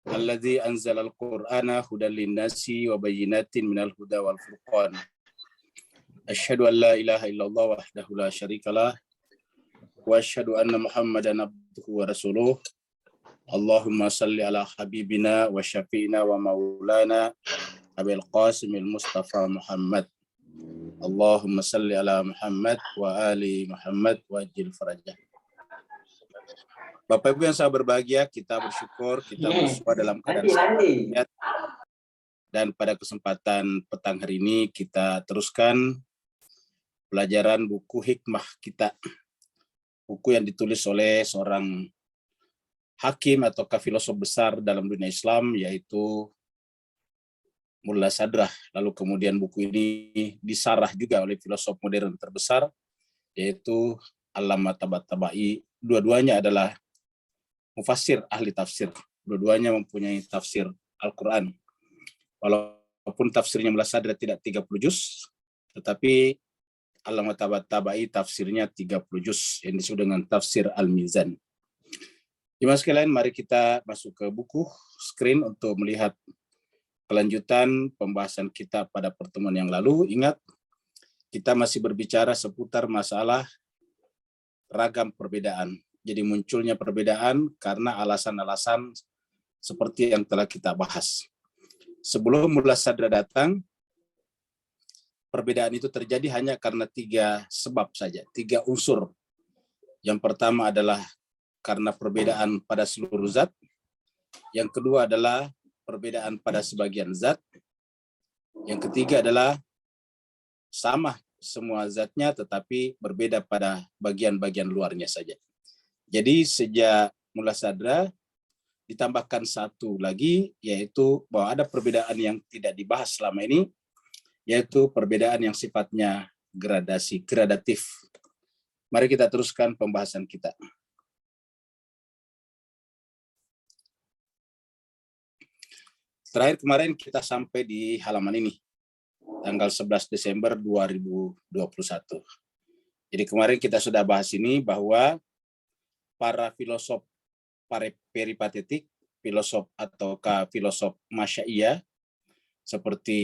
alladzi anzalal qur'ana hudan linnasi wa bayyinatin minal huda wal furqan. Asyhadu an la ilaha illallah wahdahu la syarikalah wa asyhadu anna Muhammadan abduhu wa rasuluh. Allahumma salli ala habibina wa syafi'ina wa maulana Abil Qasimil Mustafa Muhammad. Allahumma salli ala Muhammad wa ali Muhammad wa ajil farajah. Bapak Ibu yang saya berbahagia, kita bersyukur kita bersua dalam keadaan sehat. Dan pada kesempatan petang hari ini kita teruskan pelajaran buku hikmah kita. Buku yang ditulis oleh seorang hakim atau filosof besar dalam dunia Islam, yaitu Mullah Sadrah. Lalu kemudian buku ini disarah juga oleh filosof modern terbesar, yaitu Allamah Tabatabai. Dua-duanya adalah mufassir, ahli tafsir. Dua-duanya mempunyai tafsir Al-Quran. Walaupun tafsirnya Mullah Sadrah tidak 30 juz, tetapi Allamah Tabatabai tafsirnya 30 juz, yang disebut dengan tafsir Al-Mizan. Jemaah sekalian, mari kita masuk ke buku screen untuk melihat kelanjutan pembahasan kita pada pertemuan yang lalu. Ingat, kita masih berbicara seputar masalah ragam perbedaan. Jadi munculnya perbedaan karena alasan-alasan seperti yang telah kita bahas. Sebelum Mullah Sadrah datang, perbedaan itu terjadi hanya karena 3 sebab saja, 3 unsur. Yang pertama adalah karena perbedaan pada seluruh zat. Yang kedua adalah perbedaan pada sebagian zat. Yang ketiga adalah sama semua zatnya tetapi berbeda pada bagian-bagian luarnya saja. Jadi sejak Mullah Sadrah ditambahkan satu lagi, yaitu bahwa ada perbedaan yang tidak dibahas selama ini, yaitu perbedaan yang sifatnya gradatif. Mari kita teruskan pembahasan kita. Terakhir kemarin kita sampai di halaman ini, tanggal 11 Desember 2021. Jadi kemarin kita sudah bahas ini bahwa para filosof peripatetik, filosof ataukah filosof Masya'iyah, seperti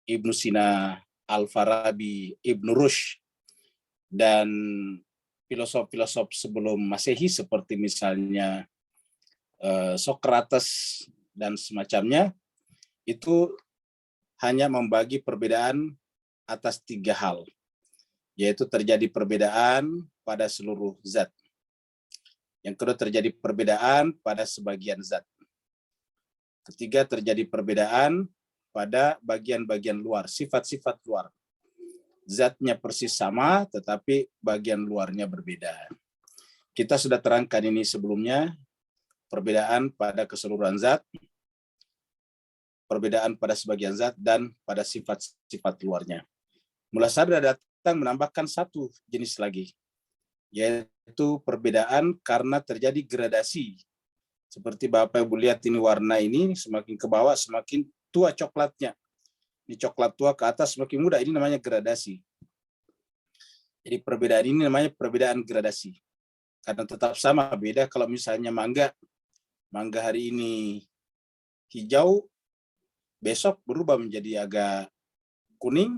Ibnu Sina, Al-Farabi, Ibnu Rushd, dan filosof-filosof sebelum Masehi seperti misalnya Socrates dan semacamnya, itu hanya membagi perbedaan atas 3 hal, yaitu terjadi perbedaan pada seluruh zat. Yang kedua, terjadi perbedaan pada sebagian zat. Ketiga, terjadi perbedaan pada bagian-bagian luar, sifat-sifat luar. Zatnya persis sama, tetapi bagian luarnya berbeda. Kita sudah terangkan ini sebelumnya, perbedaan pada keseluruhan zat, perbedaan pada sebagian zat, dan pada sifat-sifat luarnya. Mullah Sadrah datang menambahkan satu jenis lagi, yaitu perbedaan karena terjadi gradasi. Seperti Bapak Ibu lihat ini, warna ini semakin ke bawah semakin tua coklatnya. Ini coklat tua ke atas semakin muda, ini namanya gradasi. Jadi perbedaan ini namanya perbedaan gradasi. Karena tetap sama, beda kalau misalnya mangga hari ini hijau, besok berubah menjadi agak kuning,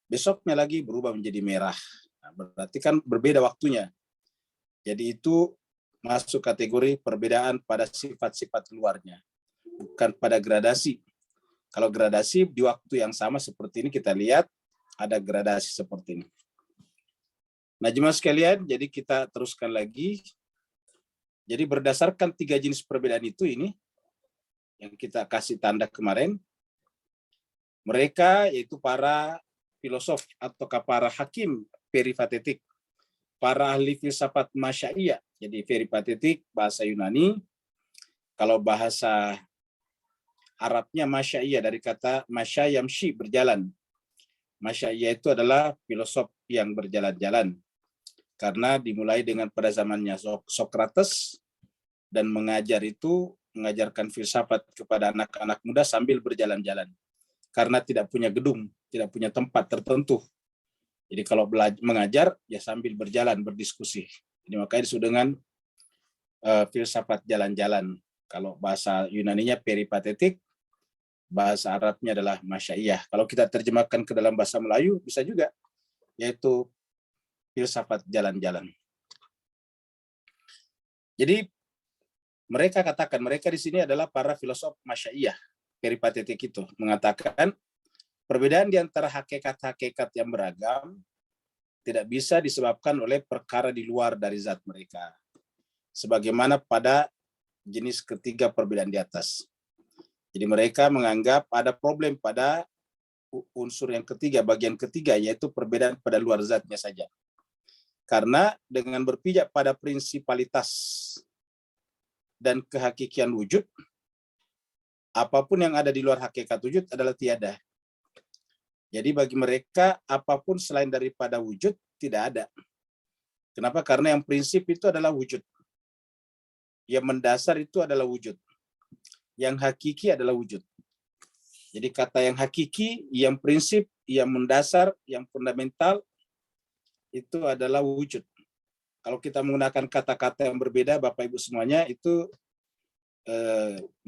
besoknya lagi berubah menjadi merah. Nah, berarti kan berbeda waktunya. Jadi itu masuk kategori perbedaan pada sifat-sifat luarnya, bukan pada gradasi. Kalau gradasi di waktu yang sama seperti ini, kita lihat ada gradasi seperti ini. Nah, jemaah sekalian, jadi kita teruskan lagi. Jadi berdasarkan 3 jenis perbedaan itu ini, yang kita kasih tanda kemarin, mereka yaitu para filosof atau para hakim peripatetik, para ahli filsafat Masya'iyah. Jadi peripatetik bahasa Yunani, kalau bahasa Arabnya Masya'iyah, dari kata masya yamshi, berjalan. Masya'iyah itu adalah filosof yang berjalan-jalan. Karena dimulai dengan pada zamannya Socrates, dan mengajar itu mengajarkan filsafat kepada anak-anak muda sambil berjalan-jalan. Karena tidak punya gedung, tidak punya tempat tertentu. Jadi kalau mengajar, ya sambil berjalan, berdiskusi. Jadi makanya disebut dengan filsafat jalan-jalan. Kalau bahasa Yunaninya peripatetik, bahasa Arabnya adalah masyaiyah. Kalau kita terjemahkan ke dalam bahasa Melayu bisa juga, yaitu filsafat jalan-jalan. Jadi mereka katakan, mereka di sini adalah para filosof masyaiyah, peripatetik itu, mengatakan perbedaan di antara hakikat-hakikat yang beragam tidak bisa disebabkan oleh perkara di luar dari zat mereka. Sebagaimana pada jenis ketiga perbedaan di atas. Jadi mereka menganggap ada problem pada unsur yang ketiga, bagian ketiga, yaitu perbedaan pada luar zatnya saja. Karena dengan berpijak pada prinsipalitas dan kehakikian wujud, apapun yang ada di luar hakikat wujud adalah tiada. Jadi bagi mereka, apapun selain daripada wujud, tidak ada. Kenapa? Karena yang prinsip itu adalah wujud. Yang mendasar itu adalah wujud. Yang hakiki adalah wujud. Jadi kata yang hakiki, yang prinsip, yang mendasar, yang fundamental, itu adalah wujud. Kalau kita menggunakan kata-kata yang berbeda, Bapak Ibu semuanya, itu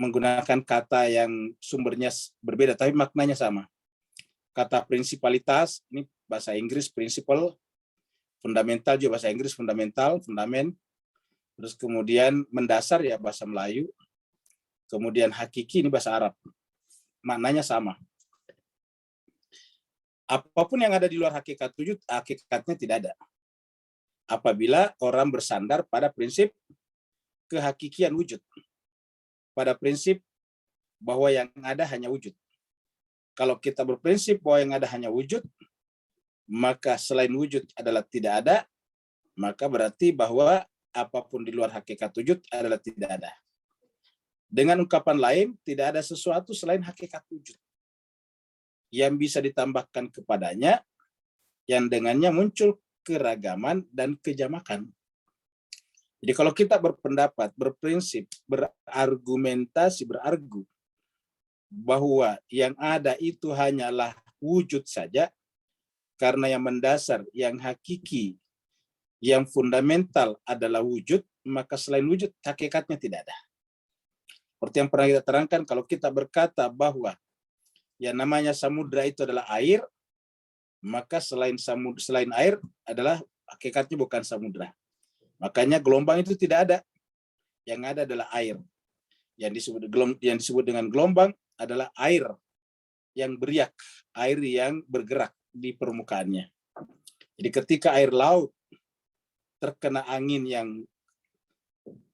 menggunakan kata yang sumbernya berbeda, tapi maknanya sama. Kata prinsipalitas, ini bahasa Inggris principle, fundamental juga bahasa Inggris fundamental, fundamen. Terus kemudian mendasar ya bahasa Melayu. Kemudian hakiki ini bahasa Arab. Maknanya sama. Apapun yang ada di luar hakikat wujud, hakikatnya tidak ada. Apabila orang bersandar pada prinsip kehakikian wujud. Pada prinsip bahwa yang ada hanya wujud. Kalau kita berprinsip bahwa yang ada hanya wujud, maka selain wujud adalah tidak ada, maka berarti bahwa apapun di luar hakikat wujud adalah tidak ada. Dengan ungkapan lain, tidak ada sesuatu selain hakikat wujud yang bisa ditambahkan kepadanya, yang dengannya muncul keragaman dan kejamakan. Jadi kalau kita berpendapat, berprinsip, berargumentasi, berargu, bahwa yang ada itu hanyalah wujud saja, karena yang mendasar, yang hakiki, yang fundamental adalah wujud, maka selain wujud, hakikatnya tidak ada. Seperti yang pernah kita terangkan, kalau kita berkata bahwa yang namanya samudra itu adalah air, maka selain air adalah hakikatnya bukan samudra. Makanya gelombang itu tidak ada. Yang ada adalah air. Yang disebut dengan gelombang adalah air yang beriak, air yang bergerak di permukaannya. Jadi ketika air laut terkena angin yang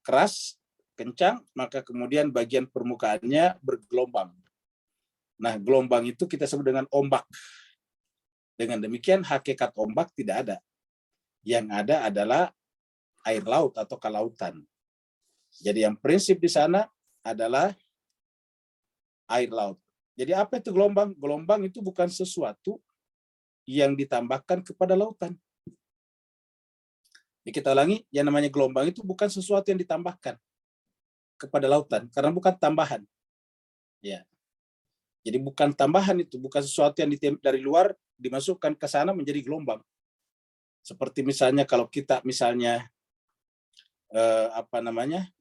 keras, kencang, maka kemudian bagian permukaannya bergelombang. Nah, gelombang itu kita sebut dengan ombak. Dengan demikian, hakikat ombak tidak ada. Yang ada adalah air laut atau kelautan. Jadi yang prinsip di sana adalah air laut. Jadi apa itu gelombang? Gelombang itu bukan sesuatu yang ditambahkan kepada lautan. Jadi kita ulangi, yang namanya gelombang itu bukan sesuatu yang ditambahkan kepada lautan, karena bukan tambahan. Ya. Jadi bukan tambahan itu, bukan sesuatu yang dari luar dimasukkan ke sana menjadi gelombang. Seperti misalnya kalau kita misalnya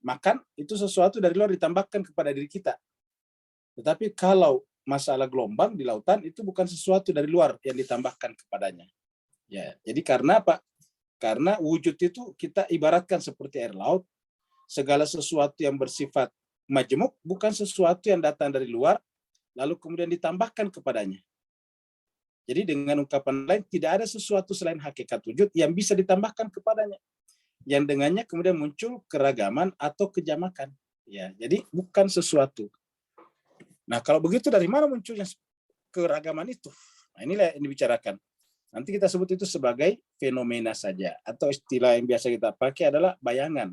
makan, itu sesuatu dari luar ditambahkan kepada diri kita. Tetapi kalau masalah gelombang di lautan itu bukan sesuatu dari luar yang ditambahkan kepadanya. Ya, jadi karena apa? Karena wujud itu kita ibaratkan seperti air laut, segala sesuatu yang bersifat majmuk bukan sesuatu yang datang dari luar lalu kemudian ditambahkan kepadanya. Jadi dengan ungkapan lain, tidak ada sesuatu selain hakikat wujud yang bisa ditambahkan kepadanya, yang dengannya kemudian muncul keragaman atau kejamakan. Ya, jadi bukan sesuatu. Nah, kalau begitu dari mana munculnya keragaman itu? Nah, inilah yang dibicarakan. Nanti kita sebut itu sebagai fenomena saja, atau istilah yang biasa kita pakai adalah bayangan.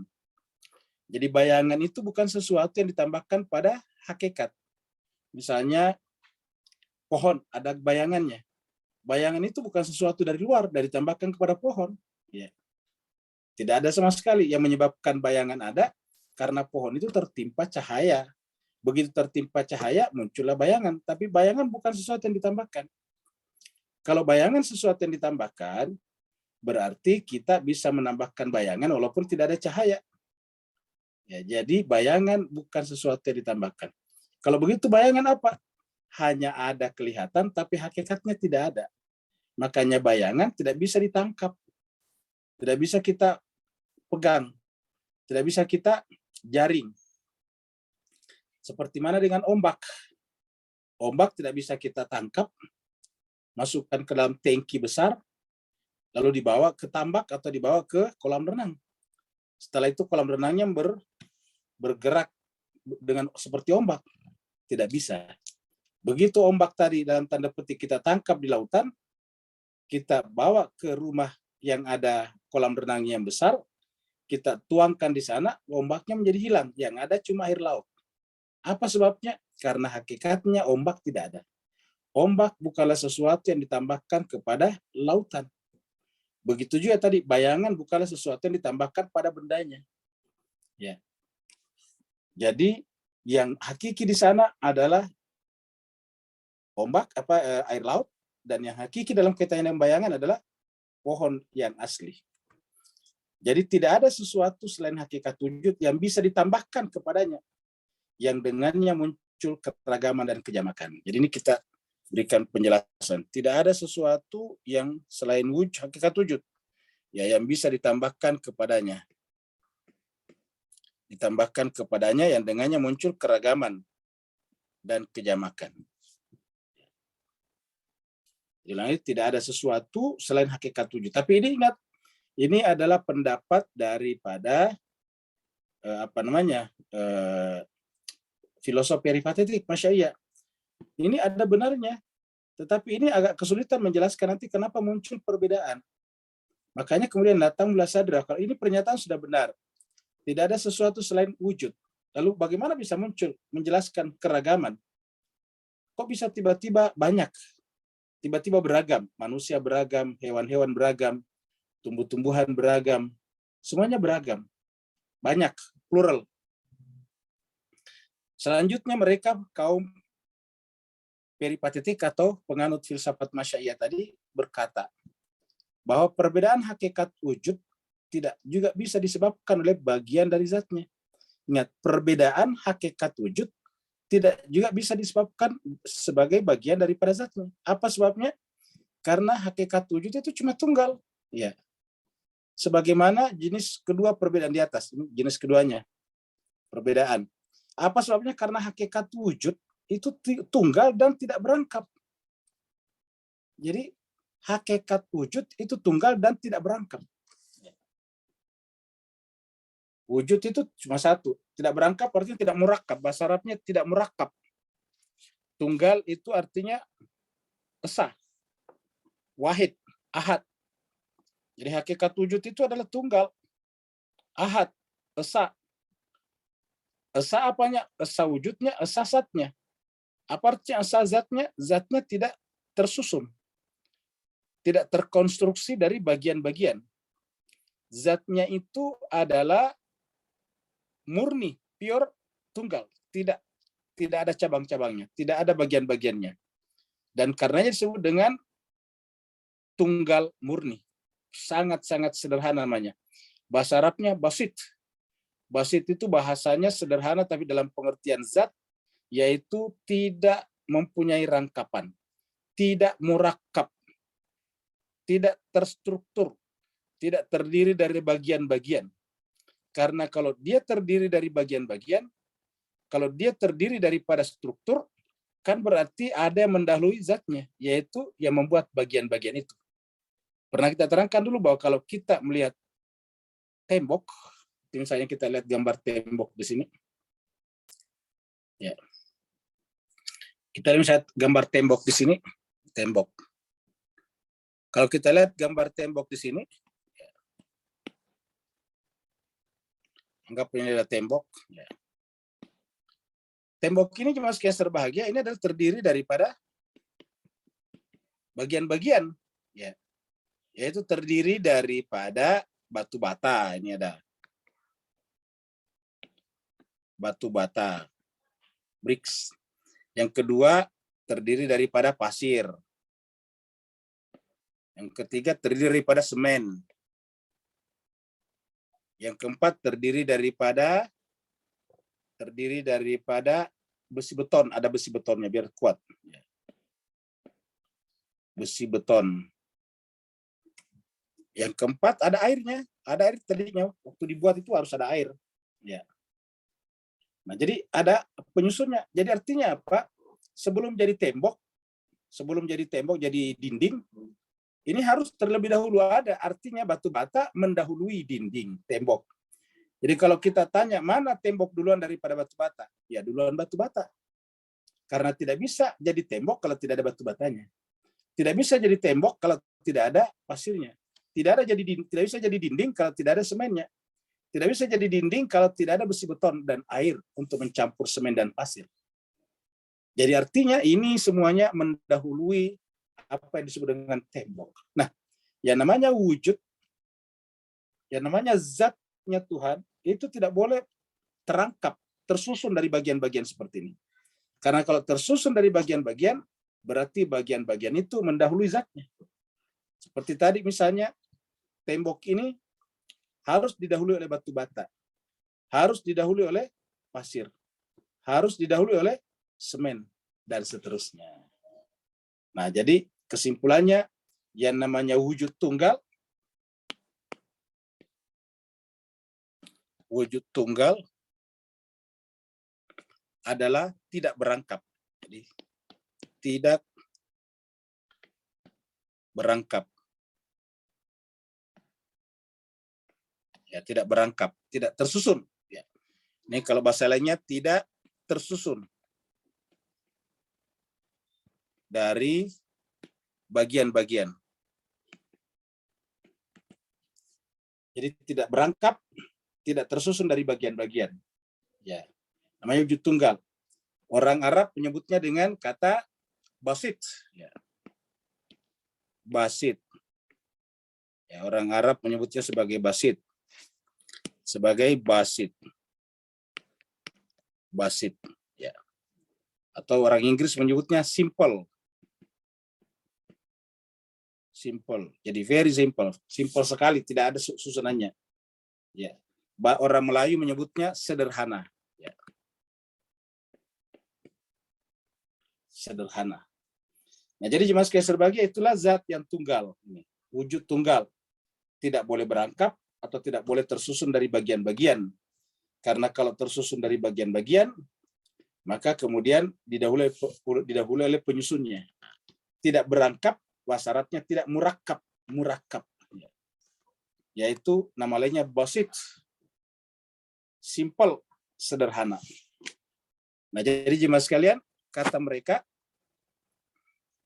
Jadi bayangan itu bukan sesuatu yang ditambahkan pada hakikat. Misalnya pohon, ada bayangannya. Bayangan itu bukan sesuatu dari luar, dari ditambahkan kepada pohon. Ya. Tidak ada sama sekali yang menyebabkan bayangan ada, karena pohon itu tertimpa cahaya. Begitu tertimpa cahaya, muncullah bayangan. Tapi bayangan bukan sesuatu yang ditambahkan. Kalau bayangan sesuatu yang ditambahkan, berarti kita bisa menambahkan bayangan walaupun tidak ada cahaya. Ya, jadi bayangan bukan sesuatu yang ditambahkan. Kalau begitu bayangan apa? Hanya ada kelihatan tapi hakikatnya tidak ada. Makanya bayangan tidak bisa ditangkap. Tidak bisa kita pegang. Tidak bisa kita jaring. Seperti mana dengan ombak. Ombak tidak bisa kita tangkap, masukkan ke dalam tangki besar, lalu dibawa ke tambak atau dibawa ke kolam renang. Setelah itu kolam renangnya bergerak dengan seperti ombak. Tidak bisa. Begitu ombak tadi dalam tanda petik kita tangkap di lautan, kita bawa ke rumah yang ada kolam renang yang besar, kita tuangkan di sana, ombaknya menjadi hilang. Yang ada cuma air laut. Apa sebabnya? Karena hakikatnya ombak tidak ada. Ombak bukanlah sesuatu yang ditambahkan kepada lautan. Begitu juga tadi, bayangan bukanlah sesuatu yang ditambahkan pada bendanya. Ya. Jadi yang hakiki di sana adalah ombak, air laut, dan yang hakiki dalam kaitan yang bayangan adalah pohon yang asli. Jadi tidak ada sesuatu selain hakikat wujud yang bisa ditambahkan kepadanya, yang dengannya muncul keragaman dan kejamakan. Jadi ini kita berikan penjelasan. Tidak ada sesuatu yang selain hakikat wujud, ya, yang bisa ditambahkan kepadanya. Ditambahkan kepadanya yang dengannya muncul keragaman dan kejamakan. Jadi tidak ada sesuatu selain hakikat wujud. Tapi ini ingat, ini adalah pendapat daripada filosofi peripatetik, Masya. Ini ada benarnya, tetapi ini agak kesulitan menjelaskan nanti kenapa muncul perbedaan. Makanya kemudian datang Muladsadra, kalau ini pernyataan sudah benar, tidak ada sesuatu selain wujud. Lalu bagaimana bisa muncul menjelaskan keragaman? Kok bisa tiba-tiba banyak? Tiba-tiba beragam, manusia beragam, hewan-hewan beragam, tumbuh-tumbuhan beragam, semuanya beragam, banyak, plural. Selanjutnya mereka kaum peripatetik atau penganut filsafat Masyaiyah tadi berkata bahwa perbedaan hakikat wujud tidak juga bisa disebabkan oleh bagian dari zatnya. Ingat, perbedaan hakikat wujud tidak juga bisa disebabkan sebagai bagian daripada zatnya. Apa sebabnya? Karena hakikat wujud itu cuma tunggal. Ya. Sebagaimana jenis kedua perbedaan di atas, ini jenis keduanya, perbedaan. Apa sebabnya? Karena hakikat wujud itu tunggal dan tidak berangkap. Jadi hakikat wujud itu tunggal dan tidak berangkap. Wujud itu cuma satu, tidak berangkap artinya tidak murakab. Bahasa Arabnya tidak murakab. Tunggal itu artinya esa, wahid, ahad. Jadi hakikat wujud itu adalah tunggal, ahad, esa. Esa apanya? Esa wujudnya, esa zatnya. Apa artinya esa zatnya? Zatnya tidak tersusun, tidak terkonstruksi dari bagian-bagian. Zatnya itu adalah murni, pure, tunggal, tidak ada cabang-cabangnya, tidak ada bagian-bagiannya. Dan karenanya disebut dengan tunggal murni. Sangat-sangat sederhana namanya. Bahasa Arabnya basit. Basit itu bahasanya sederhana tapi dalam pengertian zat, yaitu tidak mempunyai rangkapan, tidak murakab, tidak terstruktur, tidak terdiri dari bagian-bagian. Karena kalau dia terdiri dari bagian-bagian, kalau dia terdiri daripada struktur, kan berarti ada yang mendahului zatnya, yaitu yang membuat bagian-bagian itu. Pernah kita terangkan dulu bahwa kalau kita melihat tembok, misalnya kita lihat gambar tembok di sini, ya. Kita lihat gambar tembok di sini, tembok. Kalau kita lihat gambar tembok di sini, ya. Anggap ini adalah tembok. Ya. Tembok ini cuma sekian berbahagia, ini adalah terdiri daripada bagian-bagian, ya. Yaitu terdiri daripada batu bata. Ini ada batu bata, bricks. Yang kedua terdiri daripada pasir. Yang ketiga terdiri daripada semen. Yang keempat terdiri daripada terdiri daripada besi beton, ada besi betonnya biar kuat. Besi beton. Yang keempat ada airnya, ada air tadinya waktu dibuat itu harus ada air. Ya. Nah, jadi ada penyusunnya. Jadi artinya apa? Sebelum jadi tembok jadi dinding, ini harus terlebih dahulu ada. Artinya batu bata mendahului dinding tembok. Jadi kalau kita tanya mana tembok duluan daripada batu bata, ya duluan batu bata. Karena tidak bisa jadi tembok kalau tidak ada batu batanya. Tidak bisa jadi tembok kalau tidak ada pasirnya. Tidak bisa jadi dinding kalau tidak ada semennya. Tidak bisa jadi dinding kalau tidak ada besi beton dan air untuk mencampur semen dan pasir. Jadi artinya ini semuanya mendahului apa yang disebut dengan tembok. Nah, yang namanya wujud, yang namanya zatnya Tuhan, itu tidak boleh terangkap, tersusun dari bagian-bagian seperti ini. Karena kalau tersusun dari bagian-bagian, berarti bagian-bagian itu mendahului zatnya. Seperti tadi misalnya, tembok ini harus didahului oleh batu bata, harus didahului oleh pasir, harus didahului oleh semen, dan seterusnya. Nah, jadi kesimpulannya, yang namanya wujud tunggal adalah tidak berangkap. Jadi, tidak berangkap. Ya, tidak berangkap, tidak tersusun. Ya. Ini kalau bahasa lainnya tidak tersusun dari bagian-bagian. Jadi tidak berangkap, tidak tersusun dari bagian-bagian. Ya, namanya wujud tunggal. Orang Arab menyebutnya dengan kata basit. Ya. Basit. Ya, orang Arab menyebutnya sebagai basit. Sebagai basit. Basit. Ya. Atau orang Inggris menyebutnya simple. Simple. Jadi very simple. Simple sekali, tidak ada susunannya. Ya. Orang Melayu menyebutnya sederhana. Ya. Sederhana. Nah, jadi jemaat sekalian berbahagia, itulah zat yang tunggal. Ini. Wujud tunggal. Tidak boleh berangkap atau tidak boleh tersusun dari bagian-bagian. Karena kalau tersusun dari bagian-bagian, maka kemudian didahului oleh penyusunnya. Tidak berangkap, syaratnya tidak murakab, yaitu nama lainnya basit, simple, sederhana. Nah, jadi jemaah sekalian, kata mereka,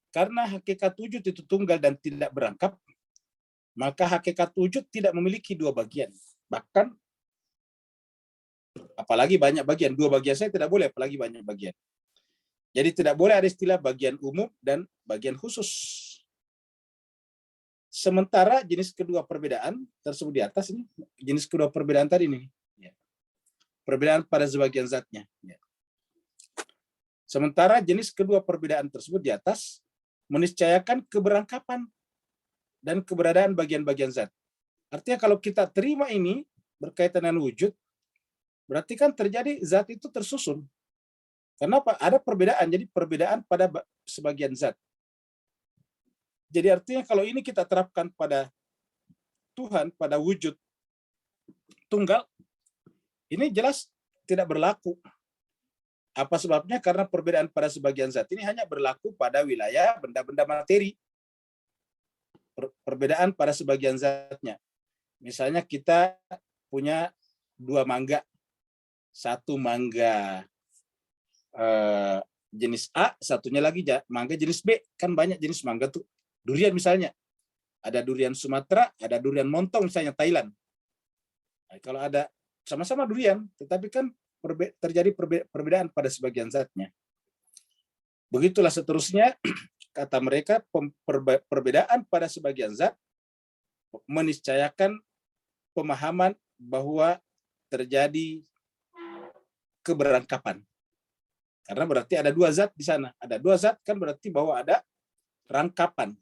karena hakikat wujud itu tunggal dan tidak berangkap, maka hakikat wujud tidak memiliki dua bagian. Bahkan, apalagi banyak bagian, dua bagian saya tidak boleh, apalagi banyak bagian. Jadi tidak boleh ada istilah bagian umum dan bagian khusus. Sementara jenis kedua perbedaan tersebut di atas ini, jenis kedua perbedaan tadi ini, perbedaan pada sebagian zatnya. Sementara jenis kedua perbedaan tersebut di atas meniscayakan keberangkapan dan keberadaan bagian-bagian zat. Artinya kalau kita terima ini berkaitan dengan wujud, berarti kan terjadi zat itu tersusun. Kenapa? Ada perbedaan, jadi perbedaan pada sebagian zat. Jadi artinya kalau ini kita terapkan pada Tuhan, pada wujud tunggal, ini jelas tidak berlaku. Apa sebabnya? Karena perbedaan pada sebagian zat ini hanya berlaku pada wilayah benda-benda materi. Perbedaan pada sebagian zatnya. Misalnya kita punya dua mangga. Satu mangga jenis A, satunya lagi mangga jenis B. Kan banyak jenis mangga tuh. Durian misalnya. Ada durian Sumatera, ada durian montong misalnya Thailand. Nah, kalau ada sama-sama durian, tetapi kan terjadi perbedaan pada sebagian zatnya. Begitulah seterusnya, kata mereka, perbedaan pada sebagian zat meniscayakan pemahaman bahwa terjadi keberangkapan. Karena berarti ada dua zat di sana. Ada dua zat kan berarti bahwa ada rangkapan.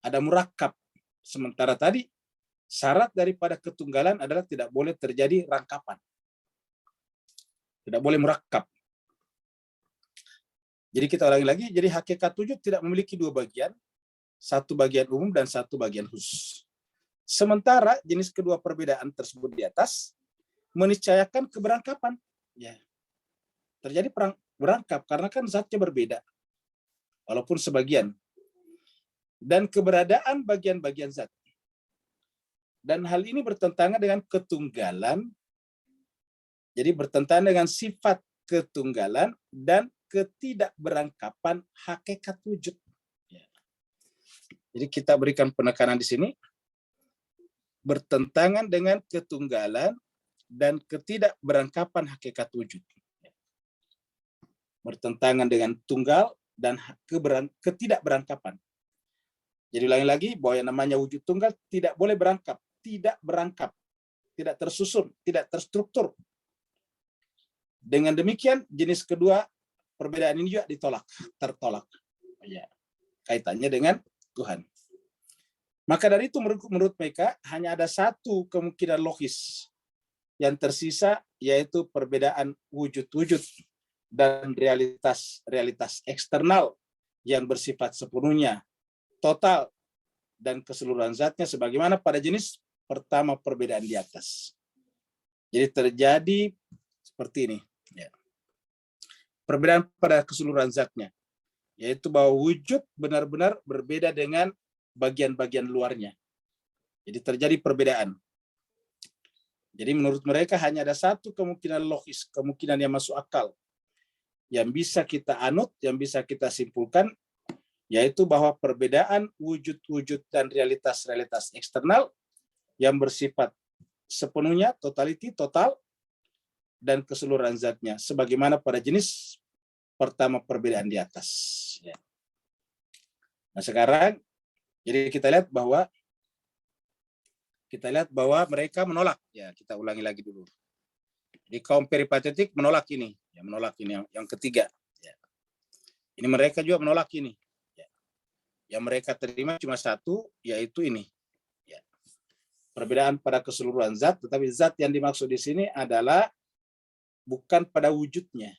Ada murakab. Sementara tadi syarat daripada ketunggalan adalah tidak boleh terjadi rangkapan. tidak boleh murakkab. Jadi kita ulangi lagi, jadi hakikat wujud tidak memiliki dua bagian, satu bagian umum dan satu bagian khusus. Sementara jenis kedua perbedaan tersebut di atas meniscayakan keberangkapan. Ya. Terjadi berangkap karena kan zatnya berbeda, walaupun sebagian. Dan keberadaan bagian-bagian zat. Dan hal ini bertentangan dengan ketunggalan, jadi bertentangan dengan sifat ketunggalan dan ketidakberangkapan hakikat wujud. Jadi kita berikan penekanan di sini, bertentangan dengan ketunggalan dan ketidakberangkapan hakikat wujud. Bertentangan dengan tunggal dan ketidakberangkapan. Jadi ulangi lagi, bahwa yang namanya wujud tunggal tidak boleh berangkap, tidak berangkap, tidak tersusun, tidak terstruktur. Dengan demikian, jenis kedua perbedaan ini juga tertolak. Ya, kaitannya dengan Tuhan. Maka dari itu menurut mereka hanya ada satu kemungkinan logis yang tersisa, yaitu perbedaan wujud-wujud dan realitas eksternal yang bersifat sepenuhnya, total, dan keseluruhan zatnya sebagaimana pada jenis pertama perbedaan di atas. Jadi terjadi seperti ini. Ya. Perbedaan pada keseluruhan zatnya, yaitu bahwa wujud benar-benar berbeda dengan bagian-bagian luarnya. Jadi terjadi perbedaan. Jadi menurut mereka hanya ada satu kemungkinan logis, kemungkinan yang masuk akal, yang bisa kita anut, yang bisa kita simpulkan, yaitu bahwa perbedaan wujud-wujud dan realitas eksternal yang bersifat sepenuhnya, total, dan keseluruhan zatnya, sebagaimana pada jenis pertama perbedaan di atas. Nah sekarang, jadi kita lihat bahwa mereka menolak. Ya, kita ulangi lagi dulu. Di kaum peripatetik menolak ini, yang ketiga. Ya. Ini mereka juga menolak ini. Ya. Yang mereka terima cuma satu, yaitu ini. Ya. Perbedaan pada keseluruhan zat, tetapi zat yang dimaksud di sini adalah bukan pada wujudnya.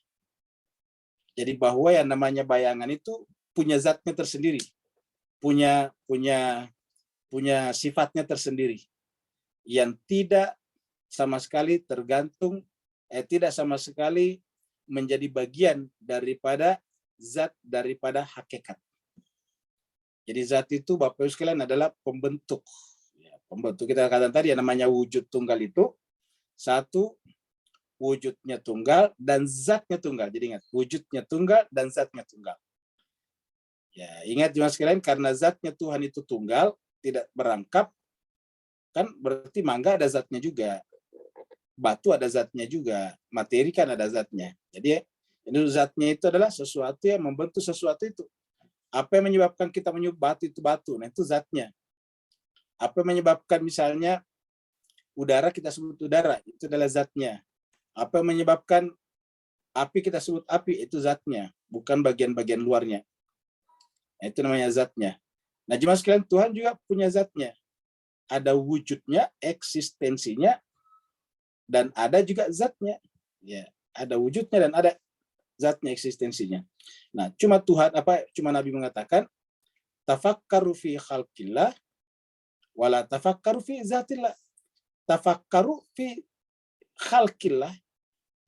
Jadi bahwa yang namanya bayangan itu punya zatnya tersendiri, punya sifatnya tersendiri, yang tidak sama sekali tergantung, tidak sama sekali menjadi bagian daripada zat, daripada hakikat. Jadi zat itu Bapak Ibu sekalian adalah pembentuk. Ya, pembentuk kita katakan tadi yang namanya wujud tunggal itu satu, wujudnya tunggal dan zatnya tunggal. Jadi ingat, wujudnya tunggal dan zatnya tunggal. Ya, ingat jemaah sekalian, karena zatnya Tuhan itu tunggal, tidak berangkap, kan berarti mangga ada zatnya juga, batu ada zatnya juga, materi kan ada zatnya. Jadi ini zatnya itu adalah sesuatu yang membentuk sesuatu itu. Apa yang menyebabkan kita menyebut batu itu batu? Nah itu zatnya. Apa yang menyebabkan misalnya udara kita sebut udara, itu adalah zatnya. Apa yang menyebabkan api kita sebut api, itu zatnya, bukan bagian-bagian luarnya. Nah, itu namanya zatnya. Nah, jemaah sekalian, Tuhan juga punya zatnya. Ada wujudnya, eksistensinya, dan ada juga zatnya. Ya, ada wujudnya dan ada zatnya, eksistensinya. Nah, cuma Nabi mengatakan, tafakkaru fi khalqillah wala tafakkaru fi zatillah. Tafakkaru fi khalqillah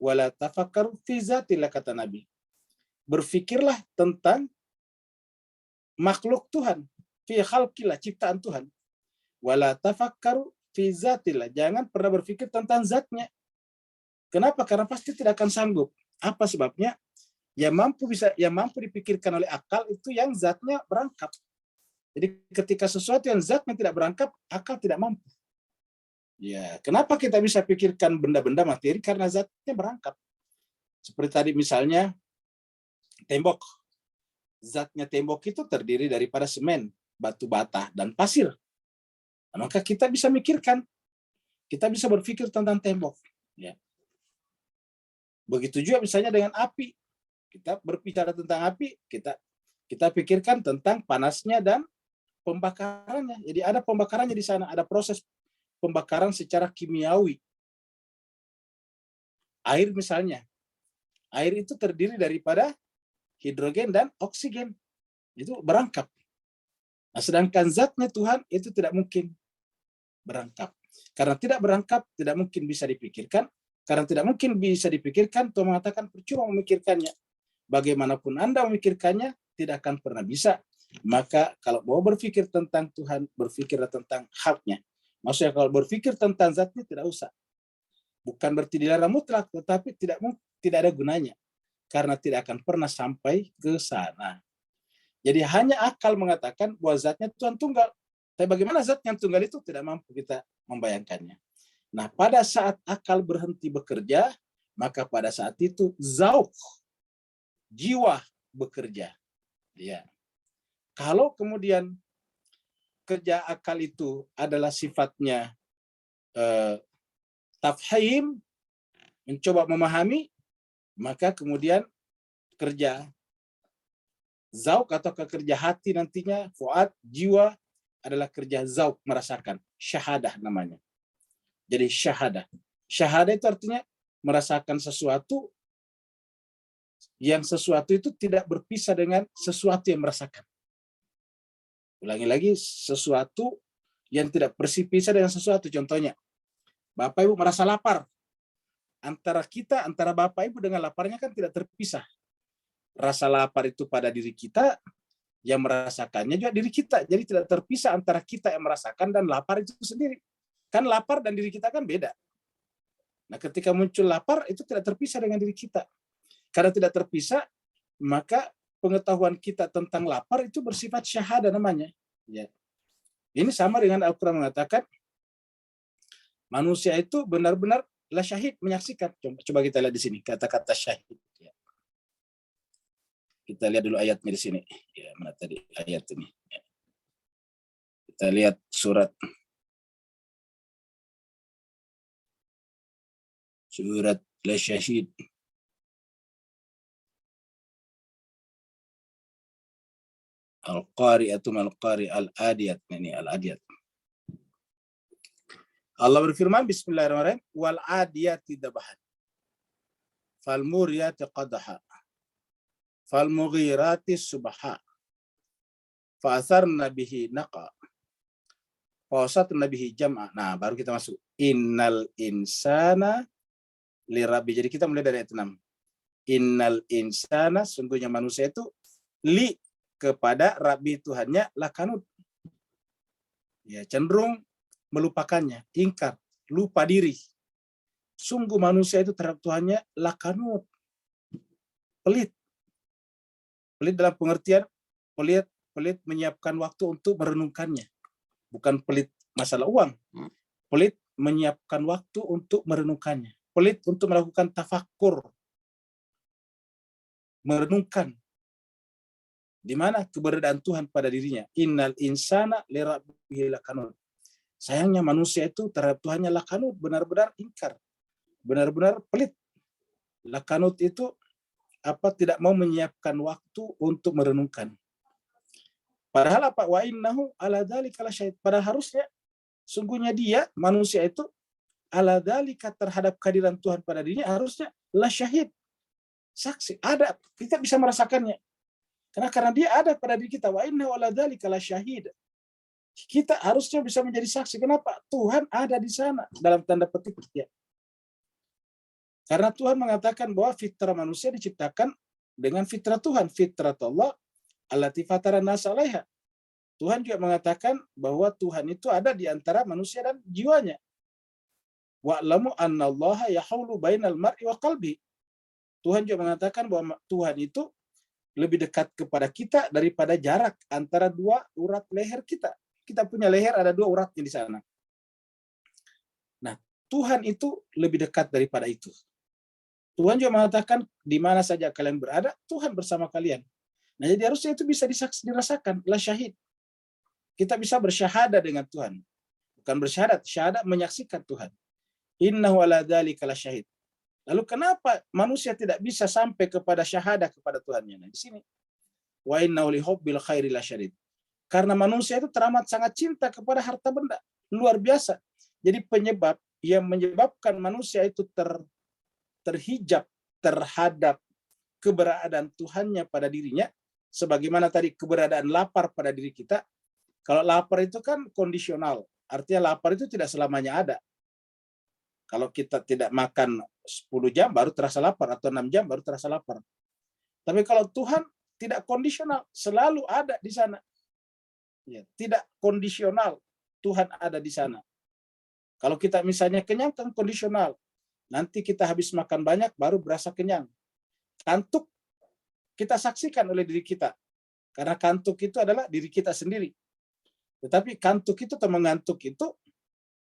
wala tafakkaru fi zatillah, kata Nabi. Berfikirlah tentang makhluk Tuhan, fi khalqillah, ciptaan Tuhan. Wala tafakkaru fi zatillah, jangan pernah berpikir tentang zatnya. Kenapa? Karena pasti tidak akan sanggup. Apa sebabnya? Yang mampu dipikirkan oleh akal itu yang zatnya berangkap. Jadi ketika sesuatu yang zatnya tidak berangkap, akal tidak mampu. Ya, kenapa kita bisa pikirkan benda-benda materi? Karena zatnya berangkap. Seperti tadi misalnya tembok. Zatnya tembok itu terdiri daripada semen, batu bata, dan pasir. Nah, maka kita bisa mikirkan, kita bisa berpikir tentang tembok. Ya. Begitu juga misalnya dengan api. Kita berbicara tentang api, kita pikirkan tentang panasnya dan pembakarannya. Jadi ada pembakarannya di sana, ada proses pembakaran secara kimiawi. Air misalnya, Air itu terdiri daripada hidrogen dan oksigen. Itu berangkap. Nah, sedangkan zatnya Tuhan itu tidak mungkin berangkap. Karena tidak berangkap, tidak mungkin bisa dipikirkan. Karena tidak mungkin bisa dipikirkan, Tuhan mengatakan percuma memikirkannya. Bagaimanapun Anda memikirkannya, tidak akan pernah bisa. Maka kalau mau berpikir tentang Tuhan, berpikirlah tentang haknya. Maksudnya kalau berpikir tentang zatnya, tidak usah. Bukan berarti dilarang mutlak, tetapi tidak ada gunanya. Karena tidak akan pernah sampai ke sana. Jadi hanya akal mengatakan bahwa zatnya Tuhan tunggal. Tapi bagaimana zat yang tunggal itu tidak mampu kita membayangkannya. Nah, pada saat akal berhenti bekerja, maka pada saat itu zauq, jiwa bekerja. Ya. Kalau kemudian kerja akal itu adalah sifatnya tafhim, mencoba memahami, maka kemudian kerja zauq atau kerja hati nantinya, fuad, jiwa adalah kerja zauq, merasakan. Syahadah namanya. Jadi syahadah. Syahadah itu artinya merasakan sesuatu yang sesuatu itu tidak berpisah dengan sesuatu yang merasakan. Ulangi lagi, sesuatu yang tidak berpisah dengan sesuatu. Contohnya, Bapak Ibu merasa lapar. Antara Bapak Ibu dengan laparnya kan tidak terpisah. Rasa lapar itu pada diri kita, yang merasakannya juga diri kita. Jadi tidak terpisah antara kita yang merasakan dan lapar itu sendiri. Kan lapar dan diri kita kan beda. Nah, ketika muncul lapar itu tidak terpisah dengan diri kita. Karena tidak terpisah, maka pengetahuan kita tentang lapar itu bersifat syahadah namanya. Ya. Ini sama dengan Al-Quran mengatakan, manusia itu benar-benar la syahid, menyaksikan. Coba kita lihat di sini kata-kata syahid. Ya. Kita lihat dulu ayatnya di sini. Ya, mana tadi ayat ini? Ya. Kita lihat surat la syahid. Al-Qari'atu mal-Qari' al-Adiyat. Ini al-Adiyat. Allah berfirman, bismillahirrahmanirrahim, wal adiyati dabahan, fal muriyati qadaha, fal mughirati subha, fa atharna bihi naqa, fa wasatna bihi jam'a. Nah, baru kita masuk. Innal insana li rabbi. Jadi kita mulai dari ayat 6. Innal insana, sungguhnya manusia itu li, kepada Rabbi Tuhannya, lakanut. Ya, cenderung melupakannya, ingkar, lupa diri. Sungguh manusia itu terhadap Tuhannya lakanut, pelit. Pelit dalam pengertian pelit menyiapkan waktu untuk merenungkannya. Bukan pelit masalah uang. Pelit menyiapkan waktu untuk merenungkannya. Pelit untuk melakukan tafakkur. Merenungkan di mana keberadaan Tuhan pada dirinya. Innal insana li rabbihi lakanut. Sayangnya manusia itu terhadap Tuhannya lakanut, benar-benar ingkar, benar-benar pelit. Lakanut itu tidak mau menyiapkan waktu untuk merenungkan. Padahal wa innahu ala dzalika lasyahid. Padahal harusnya sungguhnya dia manusia itu ala dzalika, terhadap kehadiran Tuhan pada dirinya harusnya lasyahid. Saksi, ada, kita bisa merasakannya. Karena dia ada pada diri kita. Wa innahu ala dzalika lasyahid. Kita harusnya bisa menjadi saksi. Kenapa? Tuhan ada di sana, dalam tanda petik. Ya. Karena Tuhan mengatakan bahwa fitrah manusia diciptakan dengan fitrah Tuhan. Fitrah Allah allati fatara nas 'alaiha. Tuhan juga mengatakan bahwa Tuhan itu ada di antara manusia dan jiwanya. Wa'lamu annallaha yahulu bainal mar'i wa qalbi. Tuhan juga mengatakan bahwa Tuhan itu lebih dekat kepada kita daripada jarak antara dua urat leher kita. Kita punya leher, ada dua uratnya di sana. Nah, Tuhan itu lebih dekat daripada itu. Tuhan juga mengatakan, di mana saja kalian berada, Tuhan bersama kalian. Nah, jadi harusnya itu bisa dirasakan, la syahid. Kita bisa bersyahadah dengan Tuhan. Bukan bersyahadat, syahadat menyaksikan Tuhan. Innahu ala dzalika lasyahid. Lalu kenapa manusia tidak bisa sampai kepada syahadah kepada Tuhannya? Nah, di sini. Wa innahu li hubbil khairi lasyadid. Karena manusia itu teramat sangat cinta kepada harta benda. Luar biasa. Jadi penyebab yang menyebabkan manusia itu terhijab terhadap keberadaan Tuhannya pada dirinya, sebagaimana tadi keberadaan lapar pada diri kita. Kalau lapar itu kan kondisional, artinya lapar itu tidak selamanya ada. Kalau kita tidak makan 10 jam baru terasa lapar, atau 6 jam baru terasa lapar. Tapi kalau Tuhan tidak kondisional, selalu ada di sana. Ya, tidak kondisional, Tuhan ada di sana. Kalau kita misalnya kenyang kan kondisional. Nanti kita habis makan banyak baru berasa kenyang. Kantuk kita saksikan oleh diri kita. Karena kantuk itu adalah diri kita sendiri. Tetapi kantuk itu atau mengantuk itu